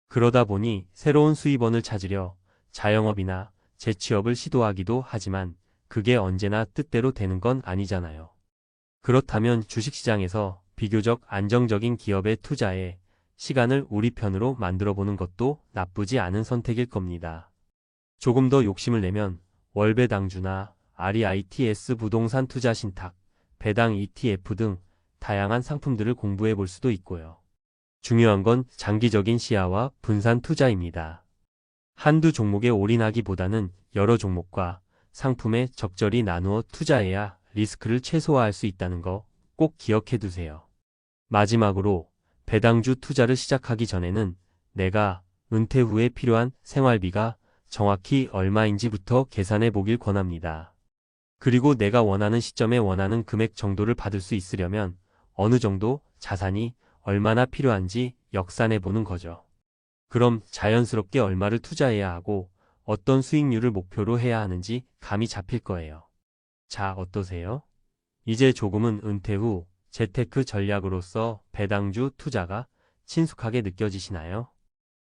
그러다 보니 새로운 수입원을 찾으려 자영업이나 재취업을 시도하기도 하지만 그게 언제나 뜻대로 되는 건 아니잖아요. 그렇다면 주식시장에서 비교적 안정적인 기업에 투자해 시간을 우리 편으로 만들어 보는 것도 나쁘지 않은 선택일 겁니다. 조금 더 욕심을 내면 월배당주나 REITs 부동산 투자 신탁, 배당 ETF 등 다양한 상품들을 공부해 볼 수도 있고요. 중요한 건 장기적인 시야와 분산 투자입니다. 한두 종목에 올인하기보다는 여러 종목과 상품에 적절히 나누어 투자해야 리스크를 최소화할 수 있다는 거 꼭 기억해 두세요. 마지막으로 배당주 투자를 시작하기 전에는 내가 은퇴 후에 필요한 생활비가 정확히 얼마인지부터 계산해 보길 권합니다. 그리고 내가 원하는 시점에 원하는 금액 정도를 받을 수 있으려면 어느 정도 자산이 얼마나 필요한지 역산해 보는 거죠. 그럼 자연스럽게 얼마를 투자해야 하고 어떤 수익률을 목표로 해야 하는지 감이 잡힐 거예요. 자, 어떠세요? 이제 조금은 은퇴 후 재테크 전략으로서 배당주 투자가 친숙하게 느껴지시나요?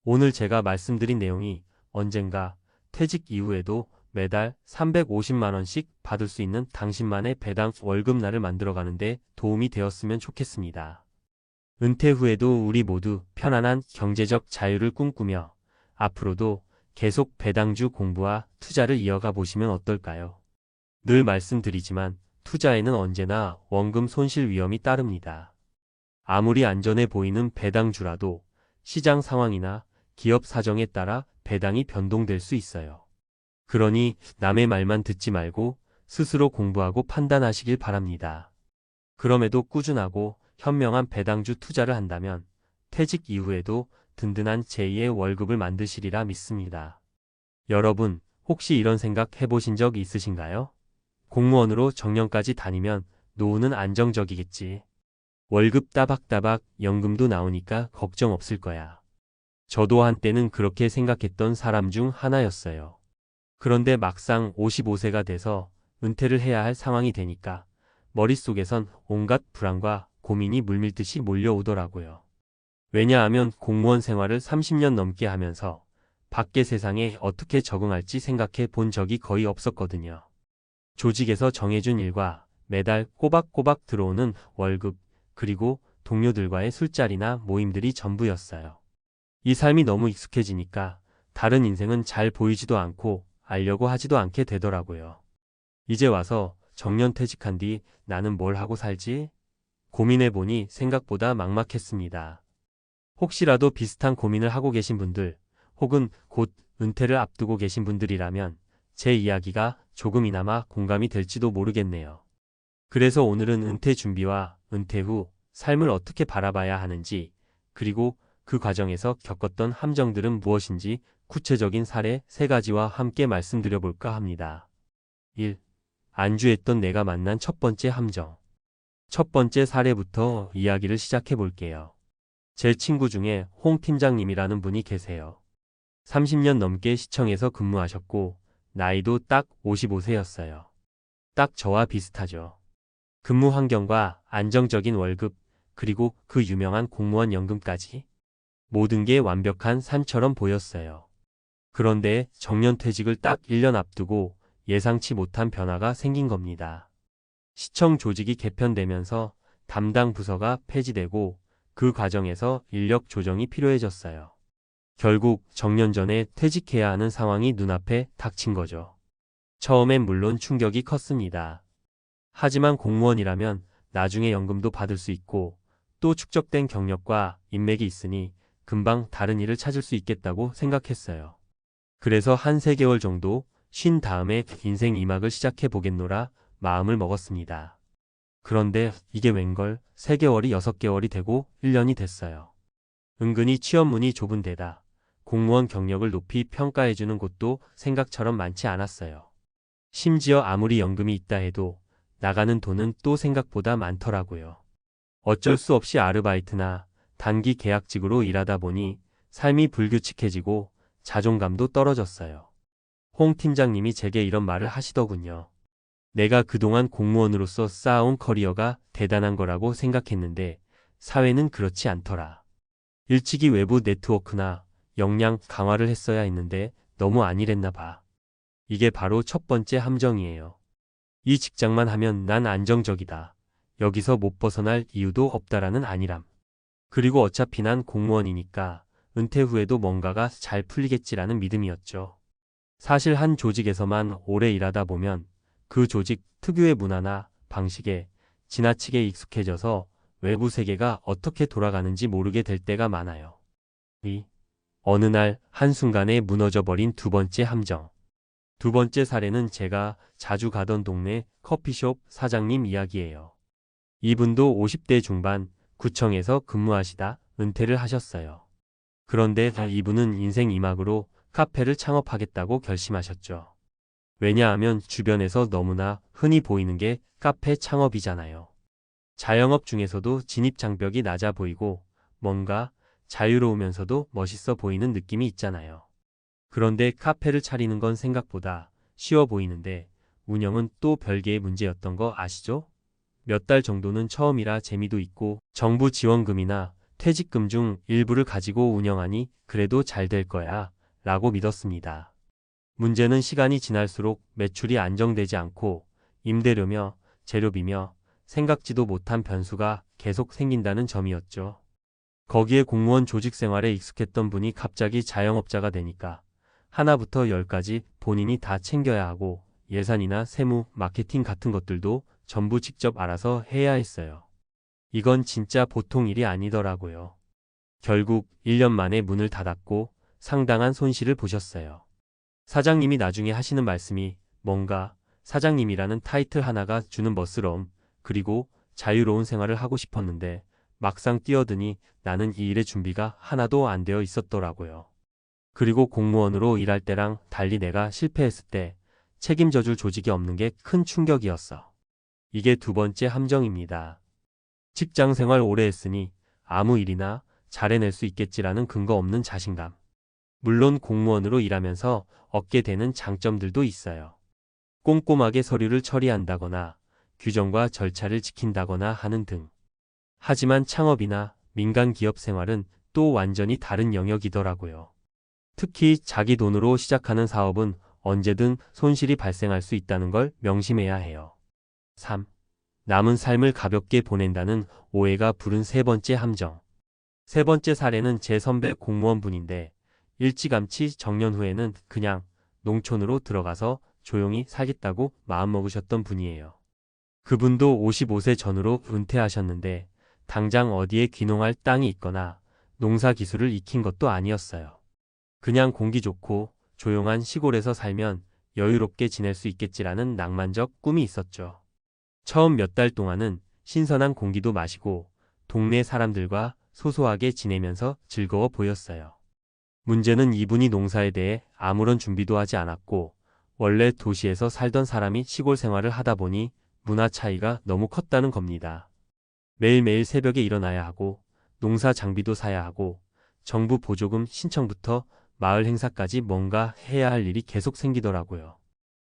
오늘 제가 말씀드린 내용이 언젠가 퇴직 이후에도 매달 350만 원씩 받을 수 있는 당신만의 배당 월급날을 만들어가는데 도움이 되었으면 좋겠습니다. 은퇴 후에도 우리 모두 편안한 경제적 자유를 꿈꾸며 앞으로도 계속 배당주 공부와 투자를 이어가 보시면 어떨까요? 늘 말씀드리지만 투자에는 언제나 원금 손실 위험이 따릅니다. 아무리 안전해 보이는 배당주라도 시장 상황이나 기업 사정에 따라 배당이 변동될 수 있어요. 그러니 남의 말만 듣지 말고 스스로 공부하고 판단하시길 바랍니다. 그럼에도 꾸준하고 현명한 배당주 투자를 한다면 퇴직 이후에도 든든한 제2의 월급을 만드시리라 믿습니다. 여러분, 혹시 이런 생각 해보신 적 있으신가요? 공무원으로 정년까지 다니면 노후는 안정적이겠지. 월급 따박따박 연금도 나오니까 걱정 없을 거야. 저도 한때는 그렇게 생각했던 사람 중 하나였어요. 그런데 막상 55세가 돼서 은퇴를 해야 할 상황이 되니까 머릿속에선 온갖 불안과 고민이 물밀듯이 몰려오더라고요. 왜냐하면 공무원 생활을 30년 넘게 하면서 밖의 세상에 어떻게 적응할지 생각해 본 적이 거의 없었거든요. 조직에서 정해준 일과 매달 꼬박꼬박 들어오는 월급, 그리고 동료들과의 술자리나 모임들이 전부였어요. 이 삶이 너무 익숙해지니까 다른 인생은 잘 보이지도 않고 알려고 하지도 않게 되더라고요. 이제 와서 정년퇴직한 뒤 나는 뭘 하고 살지? 고민해보니 생각보다 막막했습니다. 혹시라도 비슷한 고민을 하고 계신 분들, 혹은 곧 은퇴를 앞두고 계신 분들이라면 제 이야기가 조금이나마 공감이 될지도 모르겠네요. 그래서 오늘은 은퇴 준비와 은퇴 후 삶을 어떻게 바라봐야 하는지, 그리고 그 과정에서 겪었던 함정들은 무엇인지 구체적인 사례 3가지와 함께 말씀드려볼까 합니다. 1. 안주했던 내가 만난 첫 번째 함정. 첫 번째 사례부터 이야기를 시작해 볼게요. 제 친구 중에 홍 팀장님이라는 분이 계세요. 30년 넘게 시청에서 근무하셨고 나이도 딱 55세였어요. 딱 저와 비슷하죠. 근무 환경과 안정적인 월급, 그리고 그 유명한 공무원 연금까지 모든 게 완벽한 산처럼 보였어요. 그런데 정년퇴직을 딱 1년 앞두고 예상치 못한 변화가 생긴 겁니다. 시청 조직이 개편되면서 담당 부서가 폐지되고 그 과정에서 인력 조정이 필요해졌어요. 결국 정년 전에 퇴직해야 하는 상황이 눈앞에 닥친 거죠. 처음엔 물론 충격이 컸습니다. 하지만 공무원이라면 나중에 연금도 받을 수 있고 또 축적된 경력과 인맥이 있으니 금방 다른 일을 찾을 수 있겠다고 생각했어요. 그래서 한 3개월 정도 쉰 다음에 인생 2막을 시작해 보겠노라 마음을 먹었습니다. 그런데 이게 웬걸 3개월이 6개월이 되고 1년이 됐어요. 은근히 취업문이 좁은 데다 공무원 경력을 높이 평가해주는 곳도 생각처럼 많지 않았어요. 심지어 아무리 연금이 있다 해도 나가는 돈은 또 생각보다 많더라고요. 어쩔 수 없이 아르바이트나 단기 계약직으로 일하다 보니 삶이 불규칙해지고 자존감도 떨어졌어요. 홍 팀장님이 제게 이런 말을 하시더군요. 내가 그동안 공무원으로서 쌓아온 커리어가 대단한 거라고 생각했는데 사회는 그렇지 않더라. 일찍이 외부 네트워크나 역량 강화를 했어야 했는데 너무 안일했나 봐. 이게 바로 첫 번째 함정이에요. 이 직장만 하면 난 안정적이다. 여기서 못 벗어날 이유도 없다라는 안일함. 그리고 어차피 난 공무원이니까 은퇴 후에도 뭔가가 잘 풀리겠지라는 믿음이었죠. 사실 한 조직에서만 오래 일하다 보면 그 조직 특유의 문화나 방식에 지나치게 익숙해져서 외부 세계가 어떻게 돌아가는지 모르게 될 때가 많아요. 어느 날 한순간에 무너져버린 두 번째 함정. 두 번째 사례는 제가 자주 가던 동네 커피숍 사장님 이야기예요. 이분도 50대 중반 구청에서 근무하시다 은퇴를 하셨어요. 그런데 이분은 인생 2막으로 카페를 창업하겠다고 결심하셨죠. 왜냐하면 주변에서 너무나 흔히 보이는 게 카페 창업이잖아요. 자영업 중에서도 진입장벽이 낮아 보이고 뭔가 자유로우면서도 멋있어 보이는 느낌이 있잖아요. 그런데 카페를 차리는 건 생각보다 쉬워 보이는데 운영은 또 별개의 문제였던 거 아시죠? 몇 달 정도는 처음이라 재미도 있고 정부 지원금이나 퇴직금 중 일부를 가지고 운영하니 그래도 잘 될 거야 라고 믿었습니다. 문제는 시간이 지날수록 매출이 안정되지 않고 임대료며 재료비며 생각지도 못한 변수가 계속 생긴다는 점이었죠. 거기에 공무원 조직 생활에 익숙했던 분이 갑자기 자영업자가 되니까 하나부터 10까지 본인이 다 챙겨야 하고 예산이나 세무, 마케팅 같은 것들도 전부 직접 알아서 해야 했어요. 이건 진짜 보통 일이 아니더라고요. 결국 1년 만에 문을 닫았고 상당한 손실을 보셨어요. 사장님이 나중에 하시는 말씀이 뭔가 사장님이라는 타이틀 하나가 주는 멋스러움, 그리고 자유로운 생활을 하고 싶었는데 막상 뛰어드니 나는 이 일의 준비가 하나도 안 되어 있었더라고요. 그리고 공무원으로 일할 때랑 달리 내가 실패했을 때 책임져줄 조직이 없는 게 큰 충격이었어. 이게 두 번째 함정입니다. 직장 생활 오래 했으니 아무 일이나 잘해낼 수 있겠지라는 근거 없는 자신감. 물론 공무원으로 일하면서 얻게 되는 장점들도 있어요. 꼼꼼하게 서류를 처리한다거나 규정과 절차를 지킨다거나 하는 등. 하지만 창업이나 민간 기업 생활은 또 완전히 다른 영역이더라고요. 특히 자기 돈으로 시작하는 사업은 언제든 손실이 발생할 수 있다는 걸 명심해야 해요. 3. 남은 삶을 가볍게 보낸다는 오해가 부른 세 번째 함정. 세 번째 사례는 제 선배 공무원분인데 일찌감치 정년 후에는 그냥 농촌으로 들어가서 조용히 살겠다고 마음먹으셨던 분이에요. 그분도 55세 전후로 은퇴하셨는데 당장 어디에 귀농할 땅이 있거나 농사 기술을 익힌 것도 아니었어요. 그냥 공기 좋고 조용한 시골에서 살면 여유롭게 지낼 수 있겠지라는 낭만적 꿈이 있었죠. 처음 몇 달 동안은 신선한 공기도 마시고 동네 사람들과 소소하게 지내면서 즐거워 보였어요. 문제는 이분이 농사에 대해 아무런 준비도 하지 않았고 원래 도시에서 살던 사람이 시골 생활을 하다 보니 문화 차이가 너무 컸다는 겁니다. 매일매일 새벽에 일어나야 하고 농사 장비도 사야 하고 정부 보조금 신청부터 마을 행사까지 뭔가 해야 할 일이 계속 생기더라고요.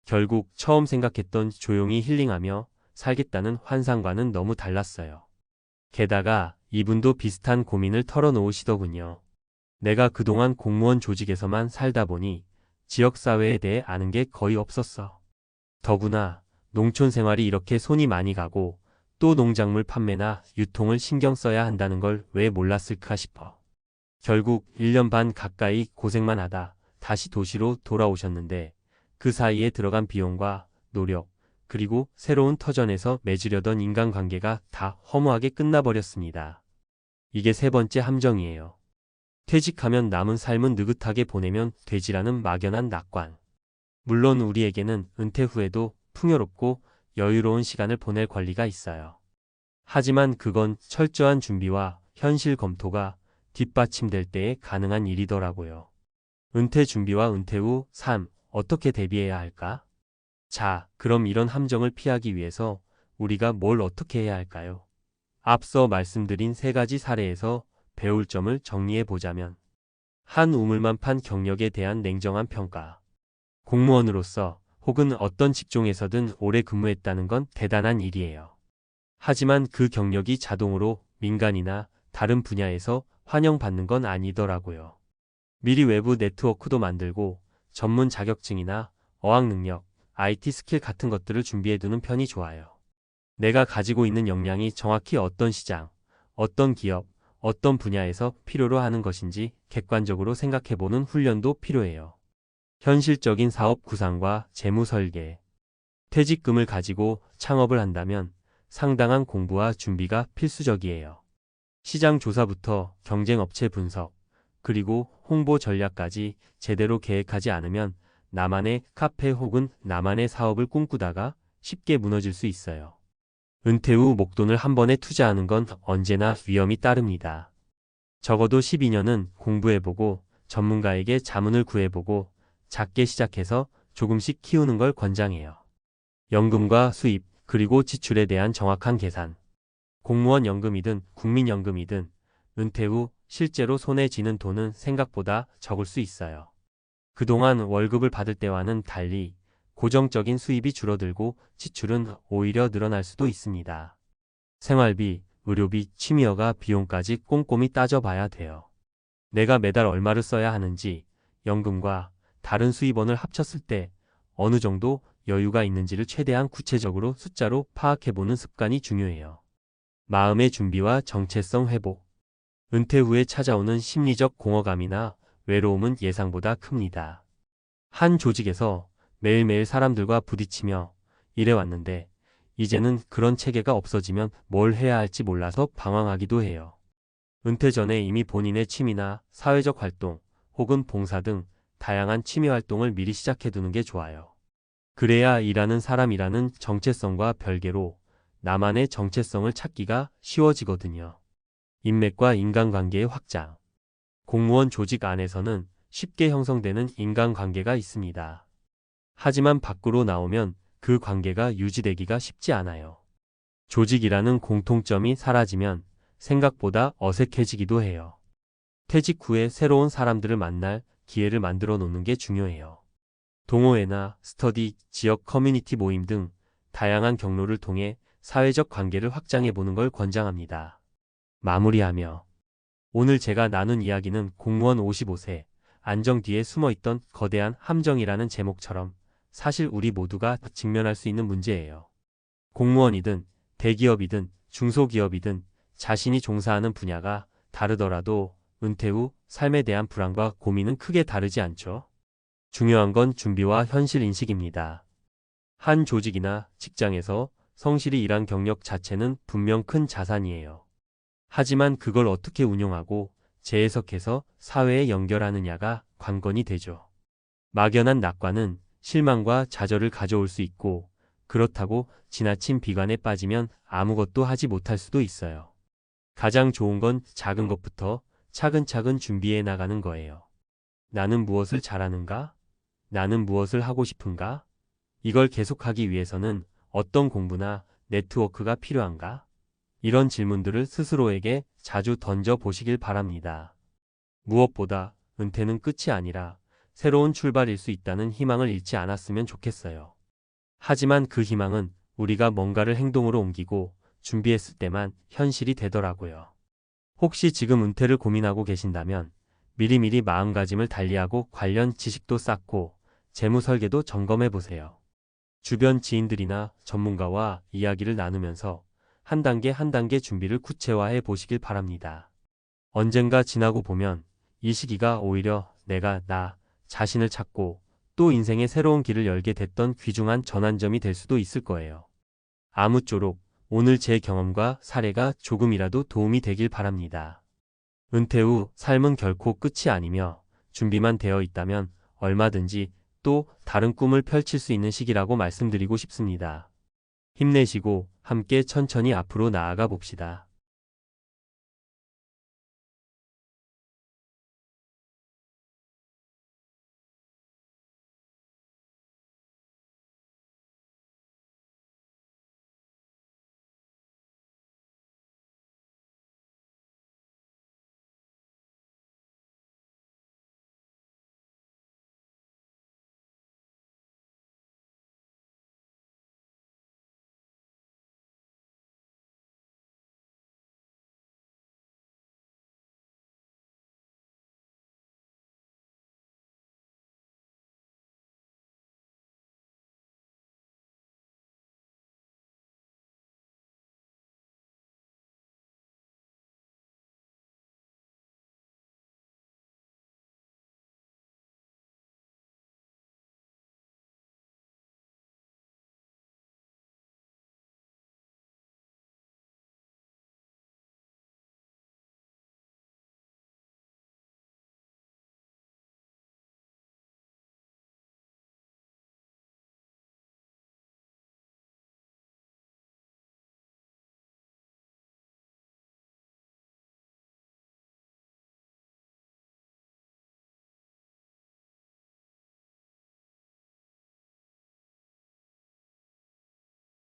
결국 처음 생각했던 조용히 힐링하며 살겠다는 환상과는 너무 달랐어요. 게다가 이분도 비슷한 고민을 털어놓으시더군요. 내가 그동안 공무원 조직에서만 살다 보니 지역사회에 대해 아는 게 거의 없었어. 더구나 농촌 생활이 이렇게 손이 많이 가고 또 농작물 판매나 유통을 신경 써야 한다는 걸 왜 몰랐을까 싶어. 결국 1년 반 가까이 고생만 하다 다시 도시로 돌아오셨는데 그 사이에 들어간 비용과 노력, 그리고 새로운 터전에서 맺으려던 인간관계가 다 허무하게 끝나버렸습니다. 이게 세 번째 함정이에요. 퇴직하면 남은 삶은 느긋하게 보내면 되지라는 막연한 낙관. 물론 우리에게는 은퇴 후에도 풍요롭고 여유로운 시간을 보낼 권리가 있어요. 하지만 그건 철저한 준비와 현실 검토가 뒷받침될 때에 가능한 일이더라고요. 은퇴 준비와 은퇴 후 삶, 어떻게 대비해야 할까? 자, 그럼 이런 함정을 피하기 위해서 우리가 뭘 어떻게 해야 할까요? 앞서 말씀드린 세 가지 사례에서 배울 점을 정리해 보자면 한 우물만 판 경력에 대한 냉정한 평가. 공무원으로서 혹은 어떤 직종에서든 오래 근무했다는 건 대단한 일이에요. 하지만 그 경력이 자동으로 민간이나 다른 분야에서 환영받는 건 아니더라고요. 미리 외부 네트워크도 만들고 전문 자격증이나 어학 능력, IT 스킬 같은 것들을 준비해두는 편이 좋아요. 내가 가지고 있는 역량이 정확히 어떤 시장, 어떤 기업, 어떤 분야에서 필요로 하는 것인지 객관적으로 생각해보는 훈련도 필요해요. 현실적인 사업 구상과 재무 설계. 퇴직금을 가지고 창업을 한다면 상당한 공부와 준비가 필수적이에요. 시장 조사부터 경쟁업체 분석, 그리고 홍보 전략까지 제대로 계획하지 않으면 나만의 카페 혹은 나만의 사업을 꿈꾸다가 쉽게 무너질 수 있어요. 은퇴 후 목돈을 한 번에 투자하는 건 언제나 위험이 따릅니다. 적어도 12년은 공부해보고 전문가에게 자문을 구해보고 작게 시작해서 조금씩 키우는 걸 권장해요. 연금과 수입, 그리고 지출에 대한 정확한 계산. 공무원 연금이든 국민연금이든 은퇴 후 실제로 손에 쥐는 돈은 생각보다 적을 수 있어요. 그동안 월급을 받을 때와는 달리 고정적인 수입이 줄어들고 지출은 오히려 늘어날 수도 있습니다. 생활비, 의료비, 취미허가 비용까지 꼼꼼히 따져봐야 돼요. 내가 매달 얼마를 써야 하는지, 연금과 다른 수입원을 합쳤을 때 어느 정도 여유가 있는지를 최대한 구체적으로 숫자로 파악해보는 습관이 중요해요. 마음의 준비와 정체성 회복. 은퇴 후에 찾아오는 심리적 공허감이나 외로움은 예상보다 큽니다. 한 조직에서 매일매일 사람들과 부딪히며 일해왔는데 이제는 그런 체계가 없어지면 뭘 해야 할지 몰라서 방황하기도 해요. 은퇴 전에 이미 본인의 취미나 사회적 활동 혹은 봉사 등 다양한 취미 활동을 미리 시작해두는 게 좋아요. 그래야 일하는 사람이라는 정체성과 별개로 나만의 정체성을 찾기가 쉬워지거든요. 인맥과 인간관계의 확장. 공무원 조직 안에서는 쉽게 형성되는 인간관계가 있습니다. 하지만 밖으로 나오면 그 관계가 유지되기가 쉽지 않아요. 조직이라는 공통점이 사라지면 생각보다 어색해지기도 해요. 퇴직 후에 새로운 사람들을 만날 기회를 만들어 놓는 게 중요해요. 동호회나 스터디, 지역 커뮤니티 모임 등 다양한 경로를 통해 사회적 관계를 확장해 보는 걸 권장합니다. 마무리하며 오늘 제가 나눈 이야기는 공무원 55세, 안정 뒤에 숨어있던 거대한 함정이라는 제목처럼 사실 우리 모두가 직면할 수 있는 문제예요. 공무원이든 대기업이든 중소기업이든 자신이 종사하는 분야가 다르더라도 은퇴 후 삶에 대한 불안과 고민은 크게 다르지 않죠. 중요한 건 준비와 현실 인식입니다. 한 조직이나 직장에서 성실히 일한 경력 자체는 분명 큰 자산이에요. 하지만 그걸 어떻게 운용하고 재해석해서 사회에 연결하느냐가 관건이 되죠. 막연한 낙관은 실망과 좌절을 가져올 수 있고, 그렇다고 지나친 비관에 빠지면 아무것도 하지 못할 수도 있어요. 가장 좋은 건 작은 것부터 차근차근 준비해 나가는 거예요. 나는 무엇을 잘하는가? 나는 무엇을 하고 싶은가? 이걸 계속하기 위해서는 어떤 공부나 네트워크가 필요한가? 이런 질문들을 스스로에게 자주 던져 보시길 바랍니다. 무엇보다 은퇴는 끝이 아니라 새로운 출발일 수 있다는 희망을 잃지 않았으면 좋겠어요. 하지만 그 희망은 우리가 뭔가를 행동으로 옮기고 준비했을 때만 현실이 되더라고요. 혹시 지금 은퇴를 고민하고 계신다면 미리미리 마음가짐을 달리하고 관련 지식도 쌓고 재무 설계도 점검해 보세요. 주변 지인들이나 전문가와 이야기를 나누면서 한 단계 한 단계 준비를 구체화해 보시길 바랍니다. 언젠가 지나고 보면 이 시기가 오히려 내가 나 자신을 찾고 또 인생의 새로운 길을 열게 됐던 귀중한 전환점이 될 수도 있을 거예요. 아무쪼록 오늘 제 경험과 사례가 조금이라도 도움이 되길 바랍니다. 은퇴 후 삶은 결코 끝이 아니며 준비만 되어 있다면 얼마든지 또 다른 꿈을 펼칠 수 있는 시기라고 말씀드리고 싶습니다. 힘내시고 함께 천천히 앞으로 나아가 봅시다.